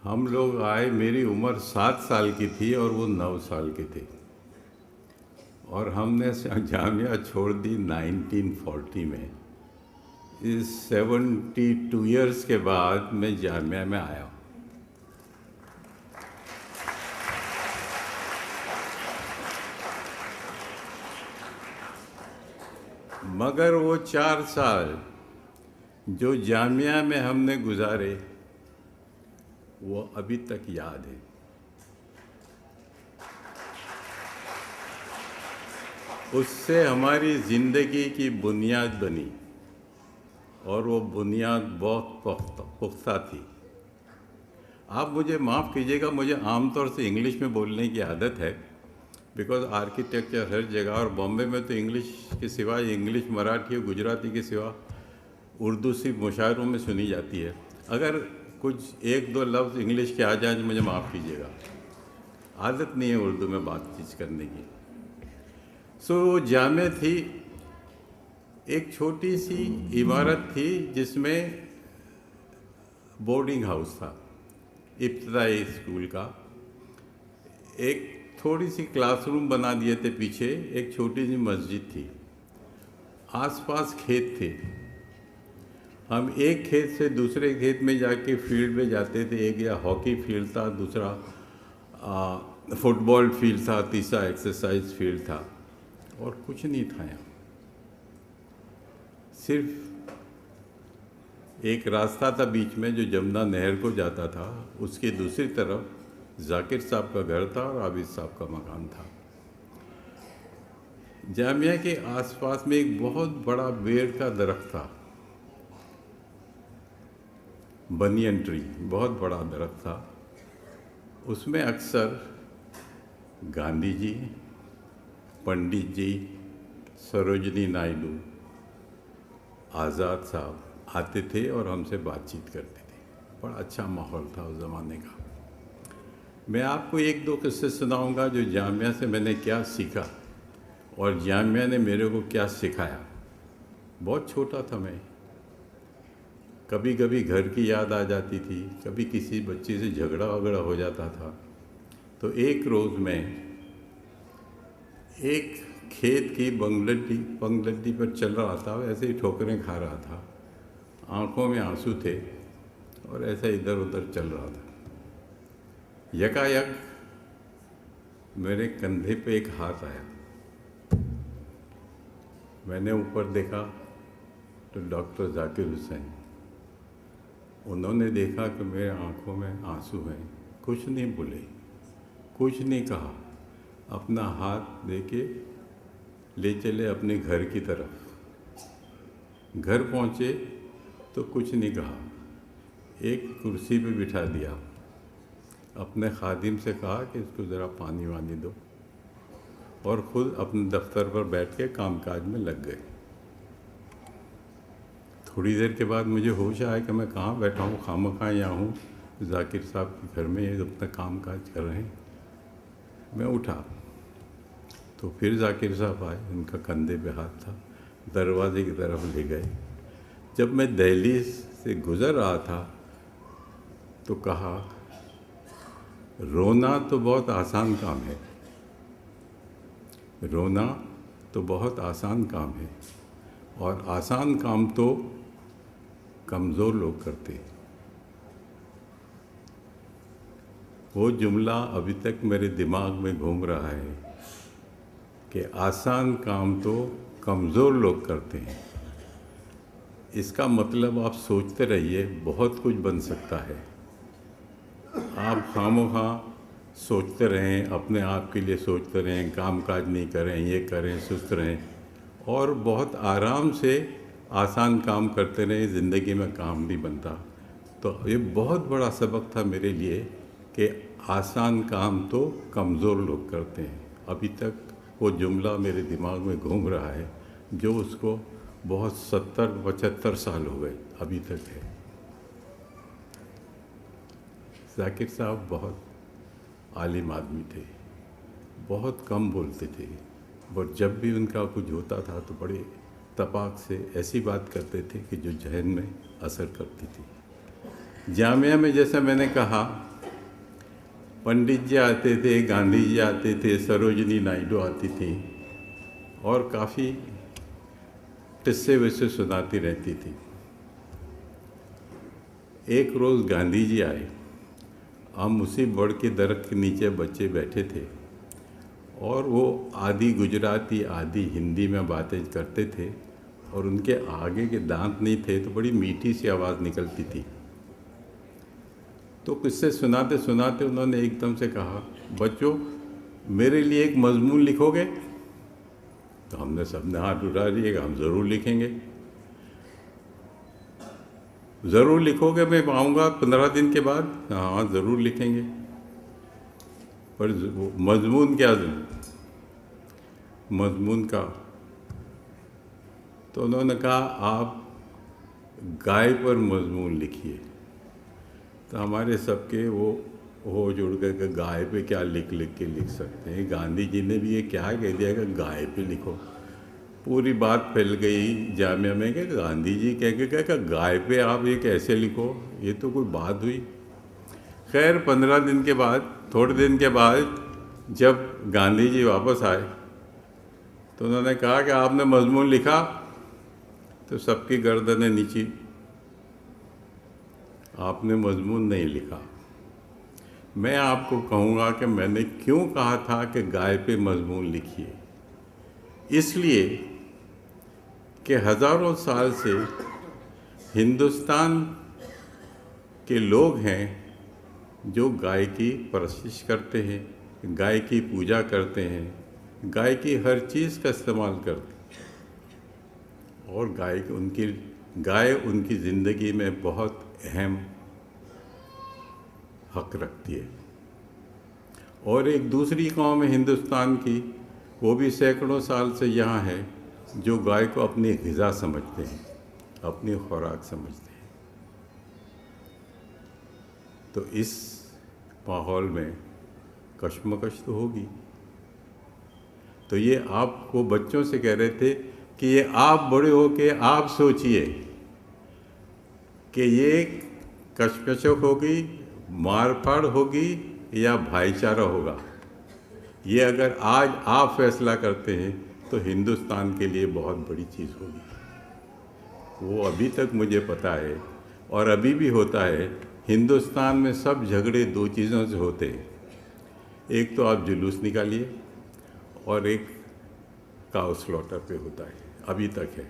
हम लोग आए। मेरी उम्र 7 साल की थी और वो 9 साल के थे, और हमने जामिया छोड़ दी 1940 में। इस 72 ईयर्स के बाद मैं जामिया में आया। मगर वो 4 साल जो जामिया में हमने गुजारे वो अभी तक याद है। उससे हमारी ज़िंदगी की बुनियाद बनी, और वो बुनियाद बहुत पुख्ता थी। आप मुझे माफ़ कीजिएगा, मुझे आमतौर से इंग्लिश में बोलने की आदत है, बिकॉज़ आर्किटेक्चर हर जगह, और बॉम्बे में तो इंग्लिश के सिवा, इंग्लिश, मराठी और गुजराती के सिवा उर्दू सिर्फ मुशायरों में सुनी जाती है। अगर कुछ 1-2 लफ्ज़ इंग्लिश के आ जाए तो मुझे माफ़ कीजिएगा, आदत नहीं है उर्दू में बातचीत करने की। सो जामे थी, एक छोटी सी इमारत थी जिसमें बोर्डिंग हाउस था, इब्तदाई स्कूल का। एक थोड़ी सी क्लासरूम बना दिए थे पीछे, एक छोटी सी मस्जिद थी, आसपास खेत थे। हम एक खेत से दूसरे खेत में जाके फील्ड में जाते थे। एक या हॉकी फील्ड था, दूसरा फुटबॉल फील्ड था, तीसरा एक्सरसाइज फील्ड था, और कुछ नहीं था यहाँ। सिर्फ एक रास्ता था बीच में जो जमुना नहर को जाता था, उसकी दूसरी तरफ जाकिर साहब का घर था और आबिद साहब का मकान था। जामिया के आसपास में एक बहुत बड़ा बेर का दरख्त था, बनियन ट्री, बहुत बड़ा दरख्त था। उसमें अक्सर गांधी जी, पंडित जी, सरोजनी नायडू, आज़ाद साहब आते थे और हमसे बातचीत करते थे। बड़ा अच्छा माहौल था उस ज़माने का। मैं आपको 1-2 किस्से सुनाऊंगा जो जामिया से मैंने क्या सीखा और जामिया ने मेरे को क्या सिखाया। बहुत छोटा था मैं, कभी कभी घर की याद आ जाती थी, कभी किसी बच्चे से झगड़ा वगड़ा हो जाता था। तो एक रोज़ मैं एक खेत की पंगलड्डी पर चल रहा था, ऐसे ही ठोकरें खा रहा था, आंखों में आंसू थे और ऐसा इधर उधर चल रहा था। यकायक मेरे कंधे पे एक हाथ आया। मैंने ऊपर देखा तो डॉक्टर जाकिर हुसैन, उन्होंने देखा कि मेरे आंखों में आंसू हैं, कुछ नहीं बोले, कुछ नहीं कहा, अपना हाथ देके ले चले अपने घर की तरफ। घर पहुँचे तो कुछ नहीं कहा, एक कुर्सी पे बिठा दिया, अपने खादिम से कहा कि इसको ज़रा पानी वानी दो, और ख़ुद अपने दफ्तर पर बैठ के कामकाज में लग गए। थोड़ी देर के बाद मुझे होश आया कि मैं कहाँ बैठा हूँ, खामखा यहाँ हूँ, जाकिर साहब के घर में ये अपना काम काज कर रहे हैं। मैं उठा तो फिर जाकिर साहब आए, उनका कंधे पे हाथ था, दरवाजे की तरफ ले गए। जब मैं दहलीज से गुज़र रहा था तो कहा, रोना तो बहुत आसान काम है, रोना तो बहुत आसान काम है, और आसान काम तो कमज़ोर लोग करते। वो जुमला अभी तक मेरे दिमाग में घूम रहा है कि आसान काम तो कमज़ोर लोग करते हैं। इसका मतलब आप सोचते रहिए, बहुत कुछ बन सकता है। आप खामोखा सोचते रहें, अपने आप के लिए सोचते रहें, काम काज नहीं करें, ये करें, सुस्त रहें और बहुत आराम से आसान काम करते रहें, ज़िंदगी में काम नहीं बनता। तो ये बहुत बड़ा सबक था मेरे लिए कि आसान काम तो कमज़ोर लोग करते हैं। अभी तक वो जुमला मेरे दिमाग में घूम रहा है, जो उसको बहुत 70-75 साल हो गए, अभी तक है। जाकिर साहब बहुत आलिम आदमी थे, बहुत कम बोलते थे, बट जब भी उनका कुछ होता था तो बड़े तपाक से ऐसी बात करते थे कि जो जहन में असर करती थी। जामिया में जैसा मैंने कहा, पंडित जी आते थे, गांधी जी आते थे, सरोजिनी नायडू आती थी और काफ़ी किस्से वैसे सुनाती रहती थी। एक रोज़ गांधी जी आए, हम उसी बड़ के दरख्त के नीचे बच्चे बैठे थे और वो आधी गुजराती आधी हिंदी में बातें करते थे और उनके आगे के दांत नहीं थे तो बड़ी मीठी सी आवाज़ निकलती थी। तो किससे सुनाते सुनाते उन्होंने एकदम से कहा, बच्चों मेरे लिए एक मजमून लिखोगे? तो हमने सबने हाथ उठा दिए, हम ज़रूर लिखेंगे। ज़रूर लिखोगे? मैं आऊँगा 15 दिन के बाद। हाँ ज़रूर लिखेंगे। पर मजमून क्या? मजमून का तो उन्होंने कहा आप गाय पर मजमून लिखिए। तो हमारे सबके वो हो जुड़ गए कि गाय पे क्या लिख के लिख सकते हैं। गांधी जी ने भी ये क्या कह दिया कि गाय पे लिखो। पूरी बात फैल गई जामिया में कि गांधी जी कह के कि गाय पे आप ये कैसे लिखो, ये तो कोई बात हुई। खैर 15 दिन के बाद, थोड़े दिन के बाद जब गांधी जी वापस आए तो उन्होंने कहा कि आपने मजमून लिखा? तो सबकी गर्दनें नीची। आपने मजमून नहीं लिखा। मैं आपको कहूँगा कि मैंने क्यों कहा था कि गाय पे मजमून लिखिए। इसलिए कि हज़ारों साल से हिंदुस्तान के लोग हैं जो गाय की परस्तिश करते हैं, गाय की पूजा करते हैं, गाय की हर चीज़ का इस्तेमाल करते हैं और गाय उनकी ज़िंदगी में बहुत अहम हक रखती है। और एक दूसरी कौम है हिंदुस्तान की, वो भी सैकड़ों साल से यहाँ है, जो गाय को अपनी ग़िज़ा समझते हैं, अपनी खुराक समझते हैं। तो इस माहौल में कशमकश तो होगी। तो ये आपको बच्चों से कह रहे थे कि ये आप बड़े हो के आप सोचिए कि ये कशमकश होगी, मारफाड़ होगी या भाईचारा होगा। ये अगर आज आप फैसला करते हैं तो हिंदुस्तान के लिए बहुत बड़ी चीज़ होगी। वो अभी तक मुझे पता है और अभी भी होता है। हिंदुस्तान में सब झगड़े दो चीज़ों से होते हैं, एक तो आप जुलूस निकालिए और एक काऊ स्लॉटर पे होता है, अभी तक है।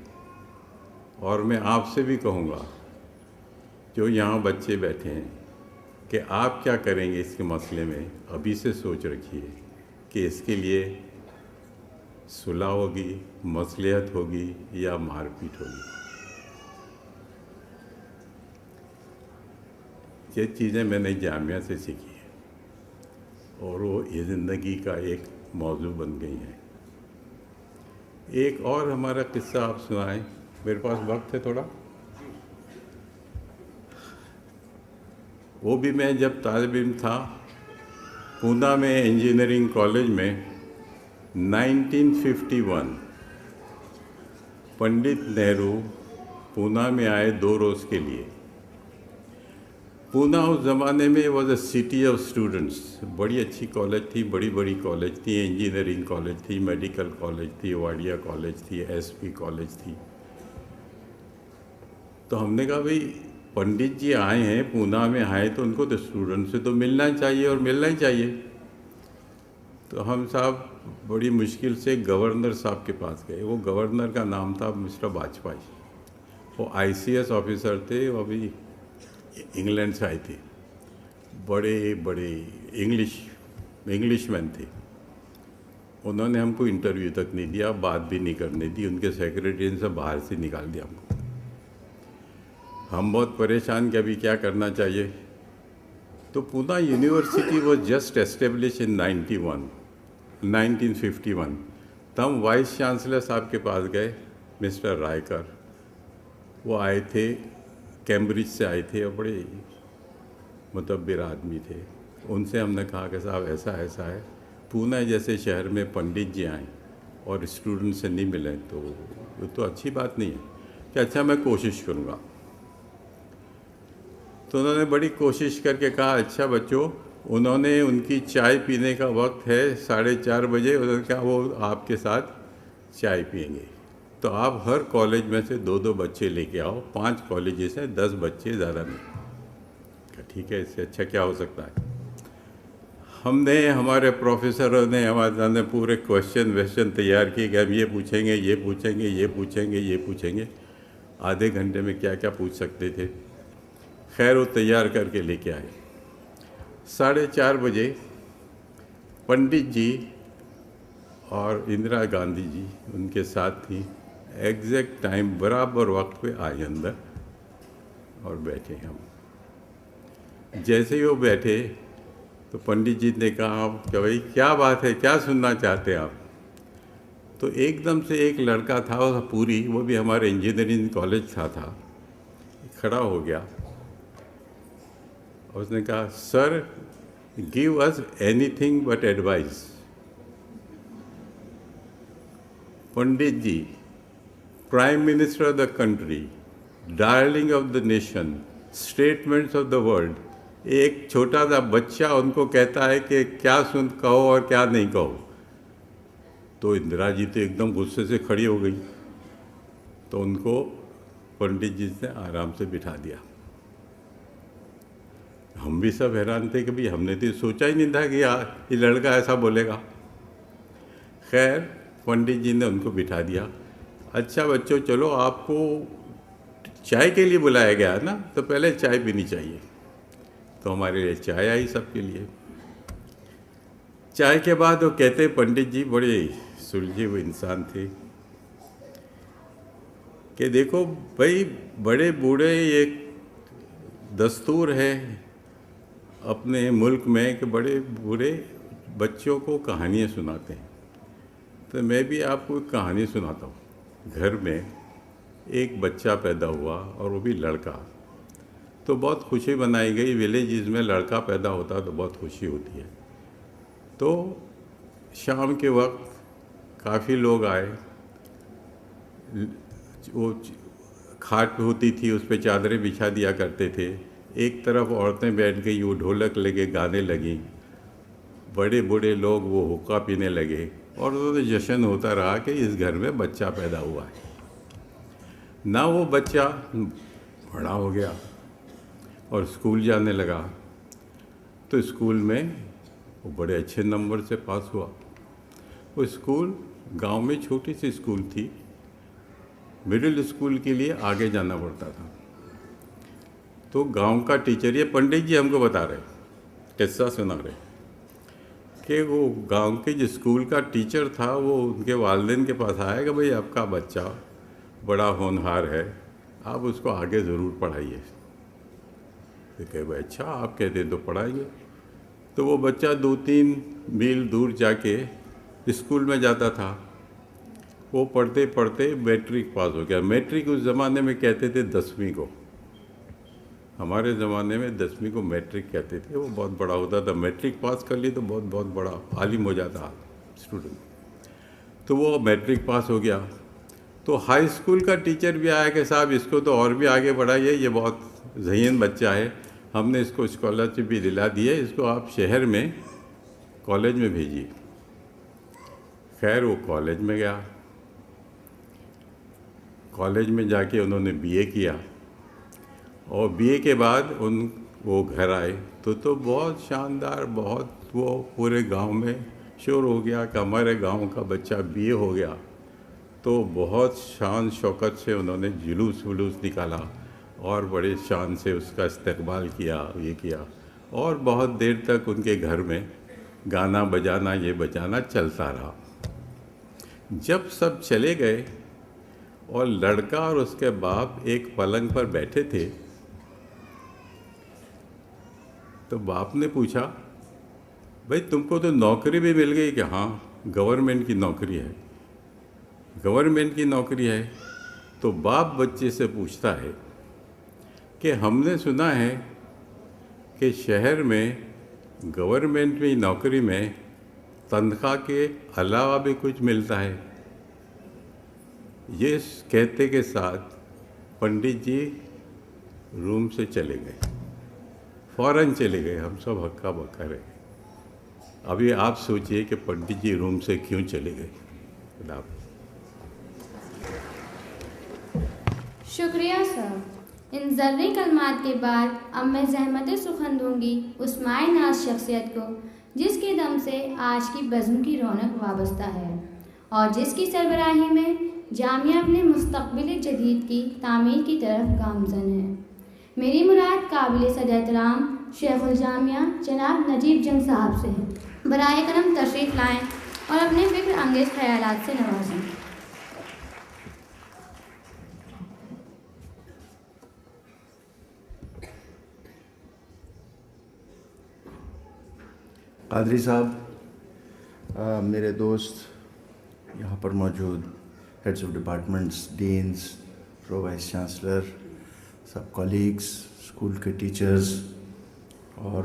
और मैं आपसे भी कहूँगा जो यहाँ बच्चे बैठे हैं कि आप क्या करेंगे इसके मसले में, अभी से सोच रखिए कि इसके लिए सुलह होगी, मसलिहत होगी या मारपीट होगी। ये चीज़ें मैंने जामिया से सीखी हैं और वो ये ज़िंदगी का एक मौजू बन गई हैं। एक और हमारा किस्सा आप सुनाएं, मेरे पास वक्त है थोड़ा। वो भी मैं जब तालिब इल्म था पूना में इंजीनियरिंग कॉलेज में 1951 पंडित नेहरू पूना में आए 2 रोज़ के लिए। पूना उस ज़माने में was a city of students. बड़ी अच्छी कॉलेज थी, बड़ी बड़ी कॉलेज थी, इंजीनियरिंग कॉलेज थी, मेडिकल कॉलेज थी, वाडिया कॉलेज थी, एसपी कॉलेज थी। तो हमने कहा भाई पंडित जी आए हैं, पूना में आए तो उनको तो स्टूडेंट से तो मिलना चाहिए और मिलना ही चाहिए। तो हम साहब बड़ी मुश्किल से गवर्नर साहब के पास गए। वो गवर्नर का नाम था मिस्टर वाजपेयी। वो ICS ऑफिसर थे, वो अभी इंग्लैंड से आए थे, बड़े बड़े इंग्लिशमैन थे। उन्होंने हमको इंटरव्यू तक नहीं दिया, बात भी नहीं करने दी। उनके सेक्रेटरी ने सब बाहर से निकाल दिया हमको। हम बहुत परेशान कि अभी क्या करना चाहिए। तो पूना यूनिवर्सिटी वो जस्ट एस्टेब्लिश इन 1951। तो हम वाइस चांसलर साहब के पास गए, मिस्टर रायकर। वो आए थे, कैम्ब्रिज से आए थे और बड़े मुतब्बिर आदमी थे। उनसे हमने कहा कि साहब ऐसा ऐसा है, पूना जैसे शहर में पंडित जी आए और स्टूडेंट से नहीं मिले तो वो तो अच्छी बात नहीं है। कि अच्छा मैं कोशिश करूँगा। तो उन्होंने बड़ी कोशिश करके कहा अच्छा बच्चों, उन्होंने उनकी चाय पीने का वक्त है 4:30 बजे। उन्होंने कहा वो आपके साथ चाय पियेंगे, तो आप हर कॉलेज में से 2-2 बच्चे लेके आओ। 5 कॉलेजेस हैं, 10 बच्चे, ज़्यादा नहीं। ठीक है, इससे अच्छा क्या हो सकता है। हमने, हमारे प्रोफेसरों ने, हमारे पूरे क्वेश्चन तैयार किए कि हम ये पूछेंगे, ये पूछेंगे, ये पूछेंगे, ये पूछेंगे। आधे घंटे में क्या क्या पूछ सकते थे। खैर वो तैयार करके लेके आए। 4:30 बजे पंडित जी और इंदिरा गांधी जी उनके साथ थी। एग्जैक्ट टाइम बराबर वक्त पे आए अंदर और बैठे हम। जैसे ही वो बैठे तो पंडित जी ने कहा कि भाई क्या बात है, क्या सुनना चाहते हैं आप। तो एकदम से एक लड़का था, वो भी हमारे इंजीनियरिंग कॉलेज था, खड़ा हो गया। उसने कहा sir give us anything but advice. Pandit ji, prime minister of the country, darling of the nation, statements of the world, एक छोटा सा बच्चा उनको कहता है कि क्या कहो और क्या नहीं कहो। तो इंदिरा जी तो एकदम गुस्से से खड़ी हो गई। तो उनको पंडित जी ने आराम से बिठा दिया। हम भी सब हैरान थे कि भाई हमने तो सोचा ही नहीं था कि ये लड़का ऐसा बोलेगा। खैर पंडित जी ने उनको बिठा दिया। अच्छा बच्चों, चलो आपको चाय के लिए बुलाया गया है ना, तो पहले चाय पीनी चाहिए। तो हमारे लिए चाय आई सबके लिए। चाय के बाद वो कहते, पंडित जी बड़े सुलझे हुए इंसान थे, कि देखो भाई बड़े बूढ़े ये दस्तूर है अपने मुल्क में कि बड़े बूढ़े बच्चों को कहानियाँ सुनाते हैं। तो मैं भी आपको एक कहानी सुनाता हूँ। घर में एक बच्चा पैदा हुआ और वो भी लड़का। तो बहुत खुशी मनाई गई। विलेजेस में लड़का पैदा होता तो बहुत खुशी होती है। तो शाम के वक्त काफ़ी लोग आए। वो खाट होती थी, उस पर चादरें बिछा दिया करते थे। एक तरफ औरतें बैठ गई, वो ढोलक लेके गाने लगी। बड़े बूढ़े लोग वो हुक्का पीने लगे और उन्होंने जश्न होता रहा कि इस घर में बच्चा पैदा हुआ है। ना वो बच्चा बड़ा हो गया और स्कूल जाने लगा। तो स्कूल में वो बड़े अच्छे नंबर से पास हुआ। वो स्कूल गांव में छोटी सी स्कूल थी। मिडिल स्कूल के लिए आगे जाना पड़ता था। तो गांव का टीचर, ये पंडित जी हमको बता रहे, किस्सा सुना रहे, कि वो गांव के जो स्कूल का टीचर था वो उनके वालिदैन के पास आया कि भाई आपका बच्चा बड़ा होनहार है, आप उसको आगे ज़रूर पढ़ाइए। तो कहे भाई अच्छा आप कहते हैं तो पढ़ाइए। तो वो बच्चा 2-3 मील दूर जाके स्कूल में जाता था। वो पढ़ते पढ़ते मैट्रिक पास हो गया। मैट्रिक उस ज़माने में कहते थे 10वीं को, हमारे ज़माने में 10वीं को मैट्रिक कहते थे। वो बहुत बड़ा होता था। मैट्रिक पास कर ली तो बहुत बहुत बड़ा आलिम हो जाता स्टूडेंट। तो वो मैट्रिक पास हो गया। तो हाई स्कूल का टीचर भी आया कि साहब इसको तो और भी आगे बढ़ाइए, ये बहुत ज़हीन बच्चा है, हमने इसको स्कॉलरशिप भी दिला दी है, इसको आप शहर में कॉलेज में भेजिए। खैर वो कॉलेज में गया। कॉलेज में जाके उन्होंने बीए किया और बीए के बाद वो घर आए तो बहुत शानदार, बहुत वो पूरे गांव में श्योर हो गया कि हमारे गांव का बच्चा बीए हो गया, तो बहुत शान शौकत से उन्होंने जुलूस वलूस निकाला और बड़े शान से उसका इस्तकबाल किया, ये किया, और बहुत देर तक उनके घर में गाना बजाना ये बजाना चलता रहा। जब सब चले गए और लड़का और उसके बाप एक पलंग पर बैठे थे, तो बाप ने पूछा, भाई तुमको तो नौकरी भी मिल गई? कि हाँ, गवर्नमेंट की नौकरी है। गवर्नमेंट की नौकरी है तो बाप बच्चे से पूछता है कि हमने सुना है कि शहर में गवर्नमेंट में नौकरी में तनख्वाह के अलावा भी कुछ मिलता है। ये कहते के साथ पंडित जी रूम से चले गए, फ़ौरन चले गए। हम सब हक्का बक्का रहे। अभी आप सोचिए कि पंडित जी रूम से क्यों चले गए। खुदा हाफ़िज़। शुक्रिया सर। इन ज़र्री कलमात के बाद अब मैं ज़हमत सुखन दूँगी उस मायनाज शख्सियत को जिसके दम से आज की बज़्म की रौनक वाबस्ता है और जिसकी सरबराही में जामिया अपने मुस्तक़बिल जदीद की तामीर की तरफ गामज़न है। मेरी मुराद काबिल सद एहतराम शेखुल जामिया जनाब नजीब जंग साहब से है। बराए करम तशरीफ़ लाएँ और अपने फ़िक्र अंगेज़ ख़यालात से नवाजें। कादरी साहब, मेरे दोस्त यहाँ पर मौजूद, heads of departments, deans, pro vice chancellor, सब कॉलीग्स, स्कूल के टीचर्स और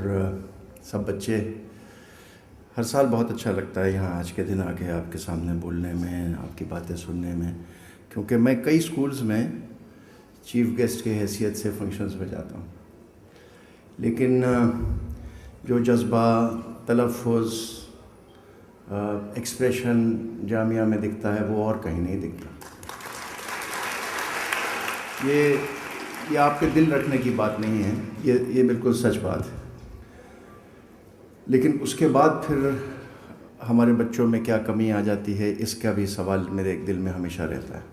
सब बच्चे, हर साल बहुत अच्छा लगता है यहाँ आज के दिन आके आपके सामने बोलने में, आपकी बातें सुनने में, क्योंकि मैं कई स्कूल्स में चीफ गेस्ट की हैसियत से फंक्शंस में जाता हूँ, लेकिन जो जज्बा, तलफ़ुज़, एक्सप्रेशन जामिया में दिखता है वो और कहीं नहीं दिखता। ये आपके दिल रखने की बात नहीं है, ये बिल्कुल सच बात है। लेकिन उसके बाद फिर हमारे बच्चों में क्या कमी आ जाती है, इसका भी सवाल मेरे एक दिल में हमेशा रहता है।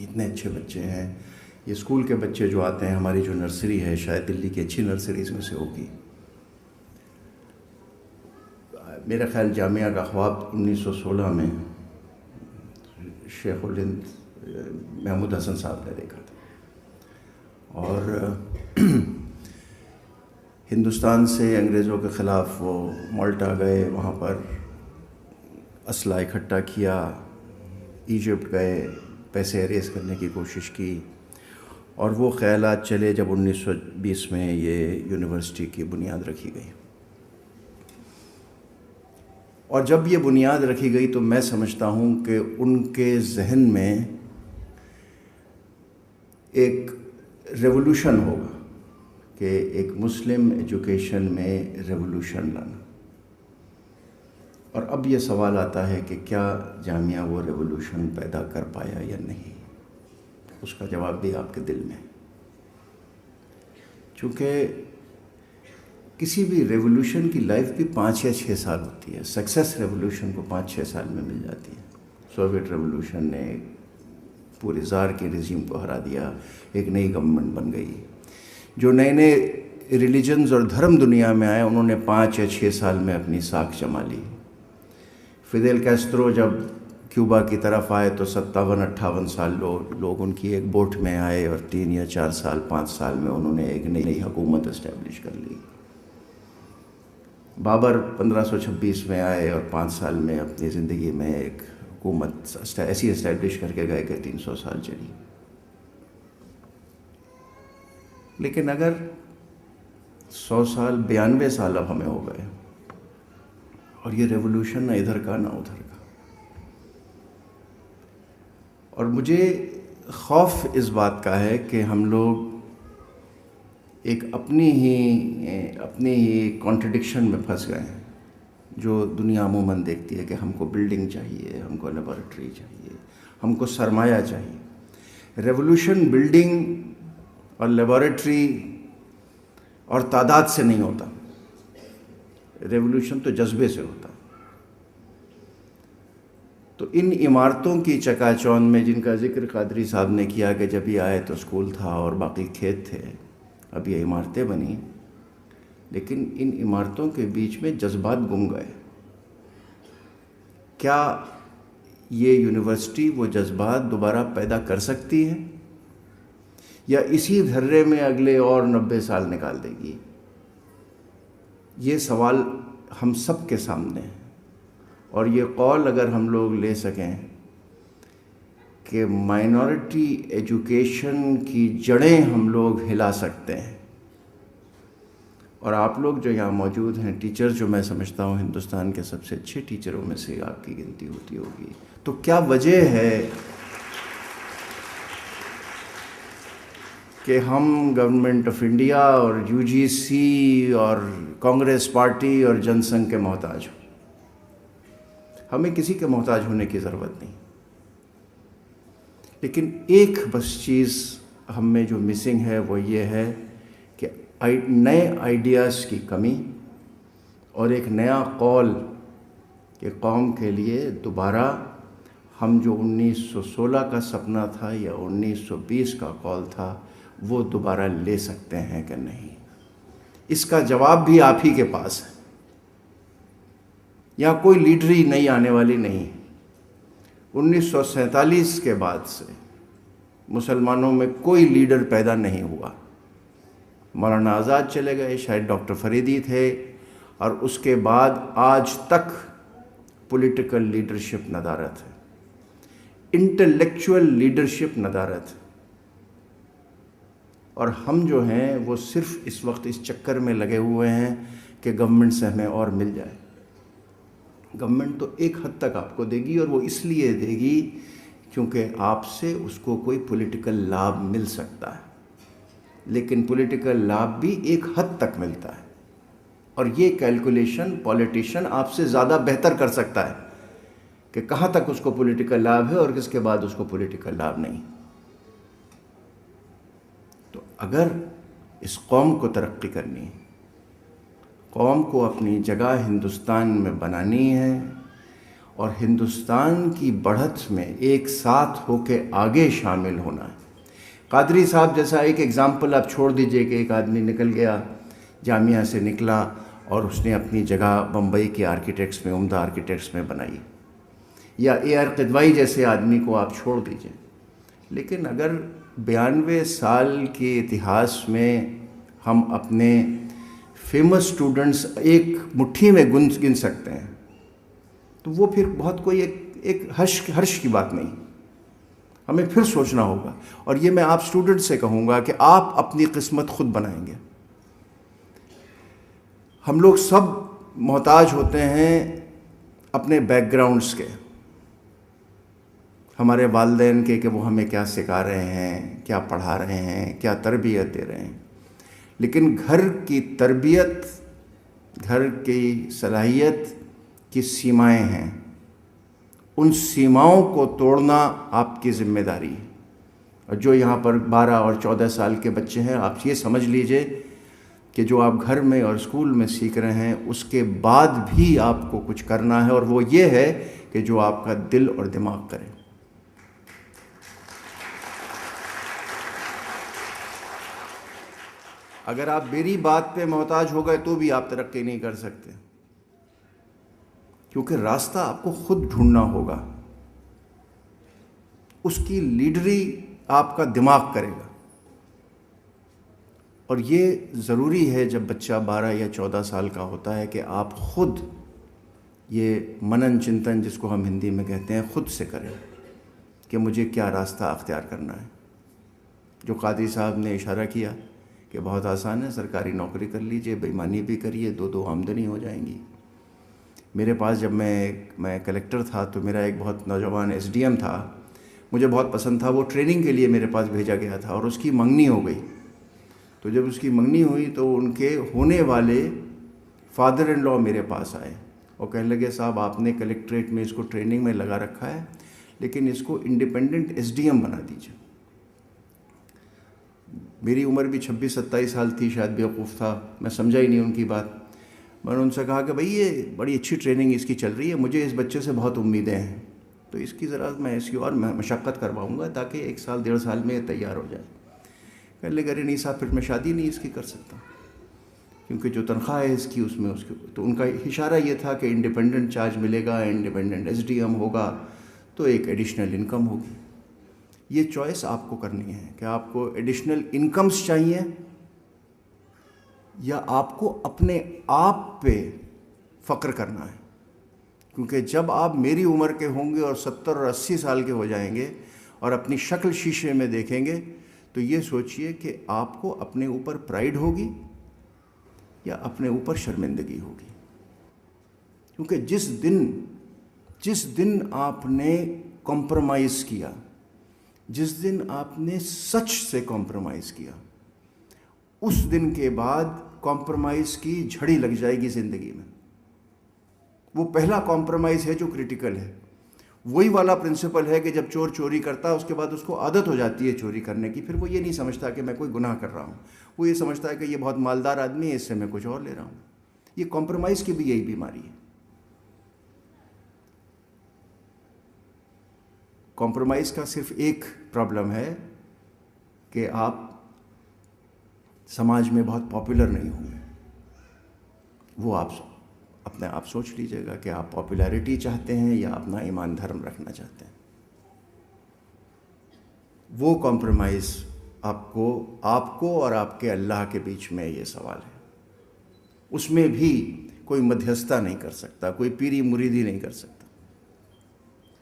इतने अच्छे बच्चे हैं, ये स्कूल के बच्चे जो आते हैं, हमारी जो नर्सरी है शायद दिल्ली की अच्छी नर्सरीज़ में से होगी। मेरा ख़्याल जामिया का ख्वाब 1916 में शेखुल हिंद महमूद हसन साहब ने देखा था और हिंदुस्तान से अंग्रेज़ों के ख़िलाफ़ वो माल्टा गए, वहाँ पर असला इकट्ठा किया, इजिप्ट गए, पैसे अरेज करने की कोशिश की और वो ख़यालात चले जब 1920 में ये यूनिवर्सिटी की बुनियाद रखी गई। और जब ये बुनियाद रखी गई तो मैं समझता हूँ कि उनके जहन में एक रेवोल्यूशन होगा कि एक मुस्लिम एजुकेशन में रेवोल्यूशन लाना। और अब ये सवाल आता है कि क्या जामिया वो रेवोल्यूशन पैदा कर पाया या नहीं, उसका जवाब भी आपके दिल में। चूँकि किसी भी रेवोल्यूशन की लाइफ भी 5 या 6 साल होती है, सक्सेस रेवोल्यूशन को 5-6 साल में मिल जाती है। सोवियत रेवोल्यूशन ने पूरे ज़ार के रिजीम को हरा दिया, एक नई गवर्नमेंट बन गई। जो नए नए रिलीजन्स और धर्म दुनिया में आए उन्होंने 5 या 6 साल में अपनी साख जमा ली। फिदेल कैस्ट्रो जब क्यूबा की तरफ आए तो 57-58 साल लोग उनकी एक बोट में आए और 3 या 4 साल 5 साल में उन्होंने एक नई हुकूमत इस्टेब्लिश कर ली। बाबर 1526 में आए और 5 साल में अपनी ज़िंदगी में एक हुकूमत ऐसी इस्टेब्लिश करके गए कि 300 साल चली। लेकिन अगर 100 साल 92 साल अब हमें हो गए और ये रेवोल्यूशन ना इधर का ना उधर का, और मुझे खौफ इस बात का है कि हम लोग एक अपनी ही कॉन्ट्रडिक्शन में फंस गए हैं, जो दुनिया अमूमन देखती है कि हमको बिल्डिंग चाहिए, हमको लेबॉरेटरी चाहिए, हमको सरमाया चाहिए। रेवोल्यूशन बिल्डिंग और लेबॉरेटरी और तादाद से नहीं होता, रेवोल्यूशन तो जज्बे से होता है। तो इन इमारतों की चकाचौंध में जिनका जिक्र कादरी साहब ने किया कि जब ये आए तो स्कूल था और बाकी खेत थे, अब ये इमारतें बनी, लेकिन इन इमारतों के बीच में जज्बात गुम गए। क्या ये यूनिवर्सिटी वो जज्बात दोबारा पैदा कर सकती है या इसी धर्रे में अगले और 90 साल निकाल देगी? ये सवाल हम सब के सामने है। और ये कौल अगर हम लोग ले सकें कि माइनॉरिटी एजुकेशन की जड़ें हम लोग हिला सकते हैं, और आप लोग जो यहाँ मौजूद हैं टीचर, जो मैं समझता हूँ हिंदुस्तान के सबसे अच्छे टीचरों में से आपकी गिनती होती होगी, तो क्या वजह है कि हम गवर्नमेंट ऑफ इंडिया और यूजीसी और कांग्रेस पार्टी और जनसंघ के मोहताज हों? हमें किसी के मोहताज होने की ज़रूरत नहीं, लेकिन एक बस चीज़ हम में जो मिसिंग है वो ये है कि नए आइडियाज़ की कमी और एक नया कौल कि कौम के लिए दोबारा हम जो 1916 का सपना था या 1920 का कौल था वो दोबारा ले सकते हैं कि नहीं। इसका जवाब भी आप ही के पास है। यहाँ कोई लीडरी नई आने वाली नहीं। 1947 के बाद से मुसलमानों में कोई लीडर पैदा नहीं हुआ। मौलाना आज़ाद चले गए, शायद डॉक्टर फरीदी थे, और उसके बाद आज तक पॉलिटिकल लीडरशिप नदारत है, इंटेलेक्चुअल लीडरशिप नदारत है। और हम जो हैं वो सिर्फ इस वक्त इस चक्कर में लगे हुए हैं कि गवर्नमेंट से हमें और मिल जाए। गवर्नमेंट तो एक हद तक आपको देगी, और वो इसलिए देगी क्योंकि आपसे उसको कोई पॉलिटिकल लाभ मिल सकता है, लेकिन पॉलिटिकल लाभ भी एक हद तक मिलता है, और ये कैलकुलेशन पॉलिटिशियन आपसे ज़्यादा बेहतर कर सकता है कि कहाँ तक उसको पॉलिटिकल लाभ है और किसके बाद उसको पॉलिटिकल लाभ नहीं। तो अगर इस कौम को तरक्की करनी है, कौम को अपनी जगह हिंदुस्तान में बनानी है, और हिंदुस्तान की बढ़त में एक साथ होके आगे शामिल होना है। कादरी साहब जैसा एक एग्ज़ाम्पल आप छोड़ दीजिए कि एक आदमी निकल गया, जामिया से निकला और उसने अपनी जगह बम्बई के आर्किटेक्ट्स में, उम्दा आर्किटेक्ट्स में बनाई, या AR किदवाई जैसे आदमी को आप छोड़ दीजिए। लेकिन अगर 92 साल के इतिहास में हम अपने फेमस स्टूडेंट्स एक मुट्ठी में गिन सकते हैं, तो वो फिर बहुत कोई एक हर्ष की बात नहीं। हमें फिर सोचना होगा, और ये मैं आप स्टूडेंट से कहूँगा कि आप अपनी किस्मत खुद बनाएंगे। हम लोग सब मोहताज होते हैं अपने बैकग्राउंड्स के, हमारे वालिदैन के, कि वो हमें क्या सिखा रहे हैं, क्या पढ़ा रहे हैं, क्या तरबियत दे रहे हैं। लेकिन घर की तरबियत, घर की सलाहियत की सीमाएं हैं, उन सीमाओं को तोड़ना आपकी ज़िम्मेदारी है। और जो यहाँ पर 12 और 14 साल के बच्चे हैं, आप ये समझ लीजिए कि जो आप घर में और स्कूल में सीख रहे हैं उसके बाद भी आपको कुछ करना है, और वो ये है कि जो आपका दिल और दिमाग करे। अगर आप मेरी बात पे मोहताज हो गए तो भी आप तरक्की नहीं कर सकते, क्योंकि रास्ता आपको खुद ढूंढना होगा। उसकी लीडरी आपका दिमाग करेगा, और ये ज़रूरी है जब बच्चा 12 या 14 साल का होता है कि आप खुद ये मनन चिंतन, जिसको हम हिंदी में कहते हैं, खुद से करें कि मुझे क्या रास्ता अख्तियार करना है। जो कादरी साहब ने इशारा किया कि बहुत आसान है, सरकारी नौकरी कर लीजिए, बेईमानी भी करिए, 2 आमदनी हो जाएंगी। मेरे पास जब मैं कलेक्टर था तो मेरा एक बहुत नौजवान SDM था, मुझे बहुत पसंद था। वो ट्रेनिंग के लिए मेरे पास भेजा गया था और उसकी मंगनी हो गई। तो जब उसकी मंगनी हुई तो उनके होने वाले फादर इन लॉ मेरे पास आए और कहने लगे, साहब आपने कलेक्ट्रेट में इसको ट्रेनिंग में लगा रखा है, लेकिन इसको इंडिपेंडेंट SDM बना दीजिए। मेरी उम्र भी 26-27 साल थी, शायद बेवकूफ़ था, मैं समझा ही नहीं उनकी बात। मैंने उनसे कहा कि भाई ये बड़ी अच्छी ट्रेनिंग इसकी चल रही है, मुझे इस बच्चे से बहुत उम्मीदें हैं। तो इसकी ज़रा मैं इसकी और मशक्क़त करवाऊँगा ताकि 1 साल 1.5 साल में ये तैयार हो जाए। कह ले अरे नहीं साहब, फिर मैं शादी नहीं इसकी कर सकता, क्योंकि जो तनख्वाह है इसकी उसमें उसके, तो उनका इशारा ये था कि इंडिपेंडेंट चार्ज मिलेगा, इंडिपेंडेंट SDM होगा, तो एक एडिशनल इनकम होगी। ये चॉइस आपको करनी है कि आपको एडिशनल इनकम्स चाहिए या आपको अपने आप पे फ़क्र करना है। क्योंकि जब आप मेरी उम्र के होंगे और 70 और 80 साल के हो जाएंगे और अपनी शक्ल शीशे में देखेंगे, तो ये सोचिए कि आपको अपने ऊपर प्राइड होगी या अपने ऊपर शर्मिंदगी होगी। क्योंकि जिस दिन आपने कॉम्प्रोमाइज़ किया, जिस दिन आपने सच से कॉम्प्रोमाइज़ किया, उस दिन के बाद कॉम्प्रोमाइज़ की झड़ी लग जाएगी ज़िंदगी में। वो पहला कॉम्प्रोमाइज़ है जो क्रिटिकल है। वही वाला प्रिंसिपल है कि जब चोर चोरी करता है उसके बाद उसको आदत हो जाती है चोरी करने की, फिर वो ये नहीं समझता कि मैं कोई गुनाह कर रहा हूँ, वो ये समझता है कि ये बहुत मालदार आदमी है, इससे मैं कुछ और ले रहा हूँ। ये कॉम्प्रोमाइज़ की भी यही बीमारी है। कॉम्प्रोमाइज़ का सिर्फ एक प्रॉब्लम है कि आप समाज में बहुत पॉपुलर नहीं होंगे। वो आप अपने आप सोच लीजिएगा कि आप पॉपुलैरिटी चाहते हैं या अपना ईमान धर्म रखना चाहते हैं। वो कॉम्प्रोमाइज़ आपको और आपके अल्लाह के बीच में ये सवाल है। उसमें भी कोई मध्यस्थता नहीं कर सकता, कोई पीरी मुरीदी नहीं कर सकता।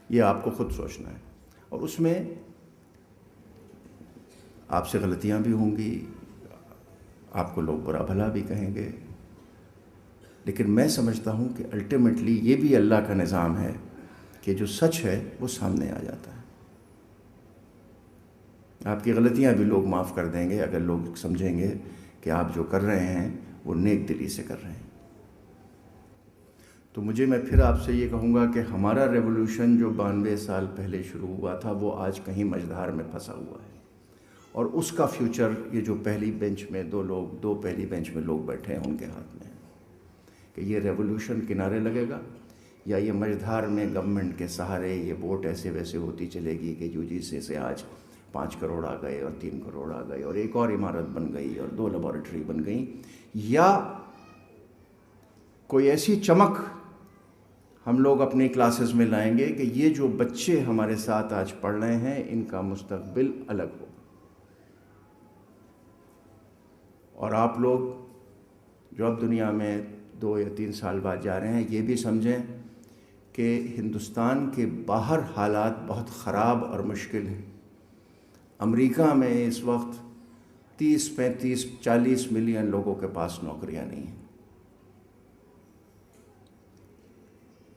ये आपको खुद सोचना है। और उसमें आपसे गलतियां भी होंगी, आपको लोग बुरा भला भी कहेंगे, लेकिन मैं समझता हूँ कि अल्टीमेटली ये भी अल्लाह का निज़ाम है कि जो सच है वो सामने आ जाता है। आपकी गलतियाँ भी लोग माफ़ कर देंगे अगर लोग समझेंगे कि आप जो कर रहे हैं वो नेक दिली से कर रहे हैं। तो मैं फिर आपसे ये कहूँगा कि हमारा रेवोल्यूशन जो 92 साल पहले शुरू हुआ था वो आज कहीं मझधार में फंसा हुआ है, और उसका फ्यूचर ये जो पहली बेंच में दो पहली बेंच में लोग बैठे हैं उनके हाथ में है कि ये रेवोल्यूशन किनारे लगेगा या ये मझधार में गवर्नमेंट के सहारे ये वोट ऐसे वैसे होती चलेगी कि UGC से आज 5 करोड़ आ गए और 3 करोड़ आ गए और एक और इमारत बन गई और 2 लेबॉरेटरी बन गई, या कोई ऐसी चमक हम लोग अपनी क्लासेस में लाएंगे कि ये जो बच्चे हमारे साथ आज पढ़ रहे हैं इनका मुस्तकबिल अलग हो। और आप लोग जो अब दुनिया में 2 या 3 साल बाद जा रहे हैं, ये भी समझें कि हिंदुस्तान के बाहर हालात बहुत ख़राब और मुश्किल हैं। अमेरिका में इस वक्त 30, 35, 40 मिलियन लोगों के पास नौकरियां नहीं हैं।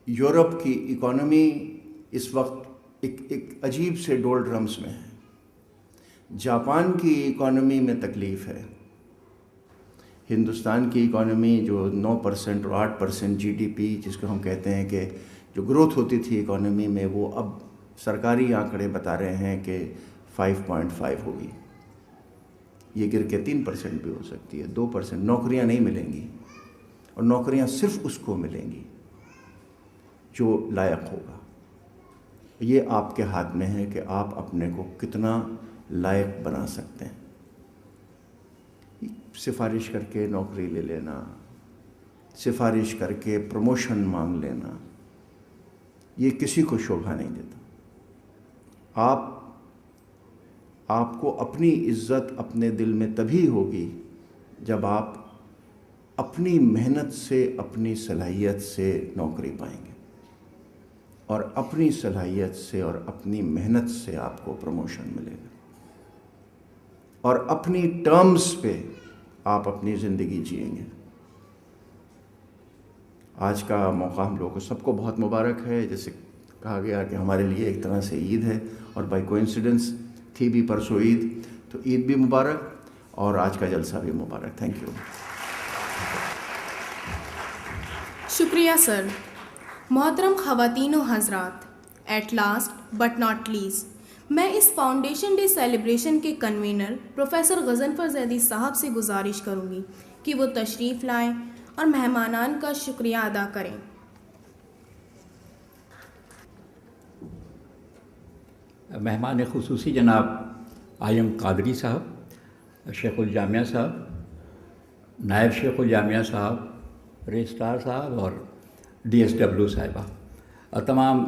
यूरोप की इकोनॉमी इस वक्त एक अजीब से डोलड्रम्स में है। जापान की इकोनॉमी में तकलीफ़ है। हिंदुस्तान की इकोनॉमी जो 9% और 8% GDP जिसको हम कहते हैं कि जो ग्रोथ होती थी इकोनॉमी में, वो अब सरकारी आंकड़े बता रहे हैं कि 5.5 होगी। ये गिर के 3% भी हो सकती है, 2%। नौकरियां नहीं मिलेंगी, और नौकरियां सिर्फ उसको मिलेंगी जो लायक होगा। ये आपके हाथ में है कि आप अपने को कितना लायक बना सकते हैं। सिफारिश करके नौकरी ले लेना, सिफारिश करके प्रमोशन मांग लेना, ये किसी को शोभा नहीं देता। आपको अपनी इज़्ज़त अपने दिल में तभी होगी जब आप अपनी मेहनत से, अपनी सलाहियत से नौकरी पाएंगे, और अपनी सलाहियत से और अपनी मेहनत से आपको प्रमोशन मिलेगा, और अपनी टर्म्स पे आप अपनी ज़िंदगी जिएंगे। आज का मौका हम लोगों को सबको बहुत मुबारक है। जैसे कहा गया कि हमारे लिए एक तरह से ईद है, और बाय कोइंसिडेंस थी भी परसों ईद, तो ईद भी मुबारक और आज का जलसा भी मुबारक। Thank you. शुक्रिया सर। मोहतरम ख़वातीन व हज़रात, at last but not least, मैं इस फाउंडेशन डे सेलिब्रेशन के कन्वीनर प्रोफेसर गज़नफ़र ज़ैदी साहब से गुजारिश करूँगी कि वो तशरीफ़ लाएं और मेहमानान का शुक्रिया अदा करें। मेहमान खुसूसी जनाब आयम कादरी साहब, शेखुल जामिया साहब, नायब शेखुल जामिया साहब, रजिस्ट्रार साहब और DSW साहिबा और तमाम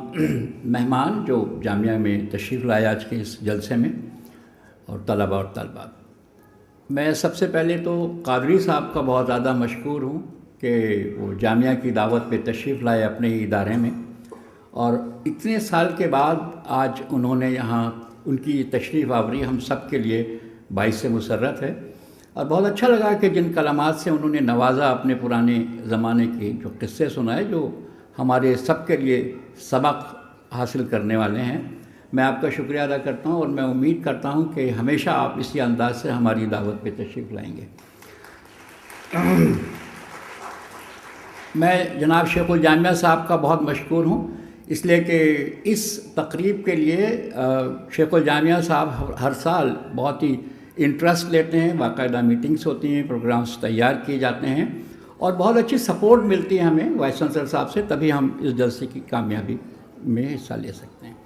मेहमान जो जामिया में तशरीफ़ लाए आज के इस जलसे में, और तलबा और तलबात। मैं सबसे पहले तो कादरी साहब का बहुत ज़्यादा मशकूर हूँ कि वो जामिया की दावत पे तशरीफ़ लाए अपने ही इदारे में, और इतने साल के बाद आज उन्होंने यहाँ उनकी तशरीफ़ आवरी हम सब के लिए बाइस मुसर्रत है। और बहुत अच्छा लगा कि जिन कलामात से उन्होंने नवाजा अपने पुराने ज़माने के जो किस्से सुनाए जो हमारे सब के लिए सबक हासिल करने वाले हैं। मैं आपका शुक्रिया अदा करता हूँ और मैं उम्मीद करता हूँ कि हमेशा आप इसी अंदाज से हमारी दावत पे तशरीफ़ लाएंगे। मैं जनाब शेखुल जामिया साहब का बहुत मशकूर हूँ इसलिए कि इस तकरीब के लिए शेखुल जामिया साहब हर साल बहुत ही इंटरेस्ट लेते हैं, बाकायदा मीटिंग्स होती हैं, प्रोग्राम्स तैयार किए जाते हैं और बहुत अच्छी सपोर्ट मिलती है हमें वाइस चांसलर साहब से, तभी हम इस जलसे की कामयाबी में हिस्सा ले सकते हैं।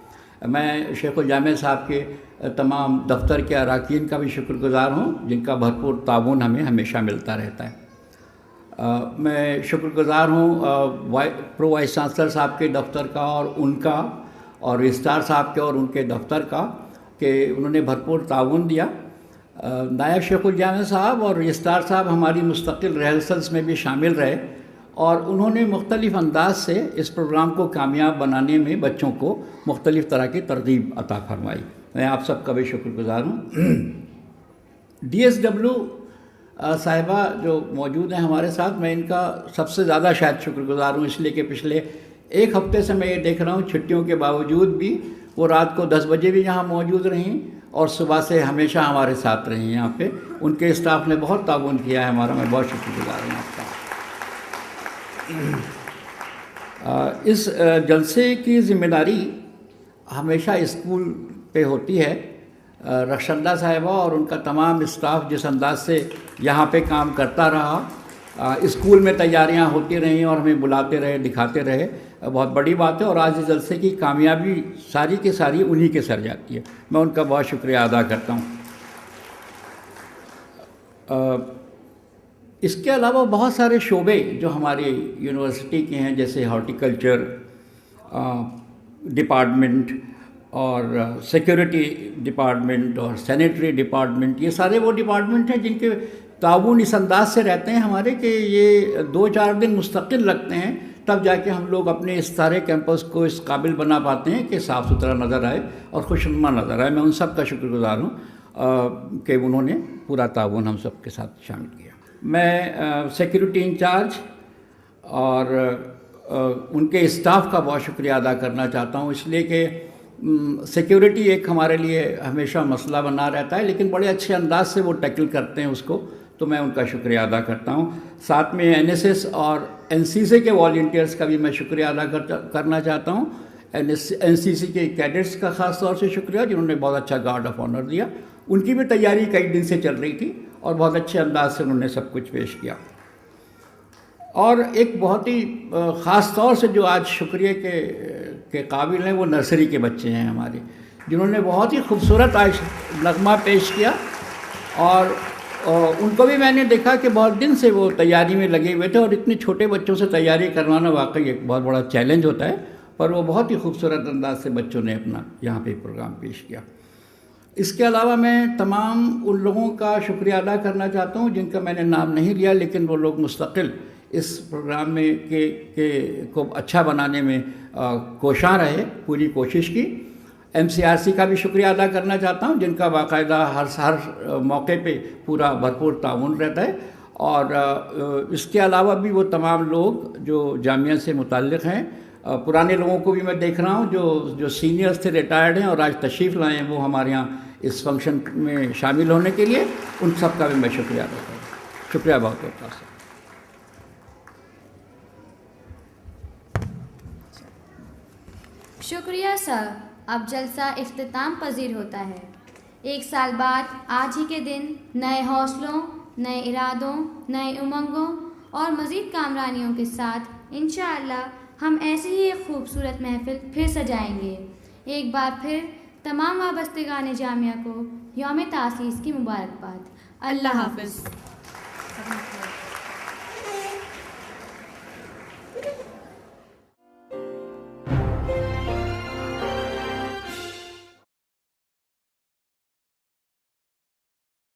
मैं शेखुल जामिया साहब के तमाम दफ्तर के अरकान का भी शुक्रगुज़ार हूँ जिनका भरपूर ताउन हमें हमेशा मिलता रहता है। मैं शुक्रगुज़ार हूँ प्रो वाइस चांसलर साहब के दफ्तर का और उनका, और रजिस्ट्रार साहब के और उनके दफ्तर का, कि उन्होंने भरपूर ताउन दिया। नायब शेखुल जामिया साहब और रजिस्ट्रार साहब हमारी मुस्तकिल रिहर्सल्स में भी शामिल रहे और उन्होंने मुख्तलिफ़ अंदाज से इस प्रोग्राम को कामयाब बनाने में बच्चों को मुख्तलिफ़ तरह की तरगीब अता फरमाई। मैं आप सबका भी शुक्रगुज़ार हूँ। DSW साहिबा जो मौजूद हैं हमारे साथ, मैं इनका सबसे ज़्यादा शायद शुक्रगुज़ार हूँ इसलिए कि पिछले एक हफ़्ते से मैं ये देख रहा हूँ छुट्टियों के बावजूद भी वो रात को 10 बजे भी यहाँ मौजूद रहीं और सुबह से हमेशा हमारे साथ रही हैं यहाँ पे। उनके स्टाफ ने बहुत ताउन किया है हमारा, मैं बहुत शुक्रगुज़ार हूँ आपका। इस जलसे की ज़िम्मेदारी हमेशा स्कूल पे होती है। रक्षंदा साहिबा और उनका तमाम स्टाफ जिस अंदाज से यहाँ पे काम करता रहा, स्कूल में तैयारियाँ होती रहीं और हमें बुलाते रहे, दिखाते रहे, बहुत बड़ी बात है। और आज इस जलसे की कामयाबी सारी की सारी उन्हीं के सर जाती है, मैं उनका बहुत शुक्रिया अदा करता हूँ। इसके अलावा बहुत सारे शोबे जो हमारी यूनिवर्सिटी के हैं, जैसे हॉर्टिकल्चर डिपार्टमेंट और सिक्योरिटी डिपार्टमेंट और सैनिटरी डिपार्टमेंट, ये सारे वो डिपार्टमेंट हैं जिनके ताउन इस अंदाज से रहते हैं हमारे कि ये 2-4 दिन मुस्तकिल लगते हैं, तब जाके हम लोग अपने इस सारे कैंपस को इस काबिल बना पाते हैं कि साफ़ सुथरा नज़र आए और खुशनुमा नज़र आए। मैं उन सब का शुक्रगुज़ार हूँ कि उन्होंने पूरा ताउन हम सब के साथ शामिल किया। मैं सिक्योरिटी इंचार्ज और उनके स्टाफ का बहुत शुक्रिया अदा करना चाहता हूँ, इसलिए कि सिक्योरिटी एक हमारे लिए हमेशा मसला बना रहता है, लेकिन बड़े अच्छे अंदाज से वो टैकल करते हैं उसको, तो मैं उनका शुक्रिया अदा करता हूँ। साथ में NSS और NCC के वॉलंटियर्स का भी मैं शुक्रिया अदा करना चाहता हूँ। NCC के कैडेट्स का ख़ास तौर से शुक्रिया जिन्होंने बहुत अच्छा गार्ड ऑफ ऑनर दिया। उनकी भी तैयारी कई दिन से चल रही थी और बहुत अच्छे अंदाज से उन्होंने सब कुछ पेश किया। और एक बहुत ही ख़ास तौर से जो आज शुक्रिया के काबिल हैं वो नर्सरी के बच्चे हैं हमारे, जिन्होंने बहुत ही खूबसूरत आज नगमा पेश किया। और उनको भी मैंने देखा कि बहुत दिन से वो तैयारी में लगे हुए थे और इतने छोटे बच्चों से तैयारी करवाना वाकई एक बहुत बड़ा चैलेंज होता है, पर वो बहुत ही खूबसूरत अंदाज से बच्चों ने अपना यहाँ पे प्रोग्राम पेश किया। इसके अलावा मैं तमाम उन लोगों का शुक्रिया अदा करना चाहता हूँ जिनका मैंने नाम नहीं लिया, लेकिन वो लोग मुस्तकिल इस प्रोग्राम में को अच्छा बनाने में कोशां रहे, पूरी कोशिश की। MCRC का भी शुक्रिया अदा करना चाहता हूँ जिनका बाकायदा हर मौके पे पूरा भरपूर ताउन रहता है। और इसके अलावा भी वो तमाम लोग जो जामिया से मुताल्लिक़ हैं, पुराने लोगों को भी मैं देख रहा हूँ जो सीनियर्स थे, रिटायर्ड हैं और आज तशरीफ़ लाए हैं वो हमारे यहाँ इस फंक्शन में शामिल होने के लिए, उन सब का भी मैं शुक्रिया अदा करता हूँ। शुक्रिया बहुत बहुत। शुक्रिया सर, अब जलसा इख्तिताम पजीर होता है। एक साल बाद आज ही के दिन नए हौसलों, नए इरादों, नए उमंगों और मज़ीद कामरानियों के साथ इंशाअल्लाह हम ऐसी ही एक खूबसूरत महफिल फिर सजाएंगे। एक बार फिर तमाम वाबस्तगान जामिया को यौम तासीस की मुबारकबाद। अल्लाह हाफ़िज़।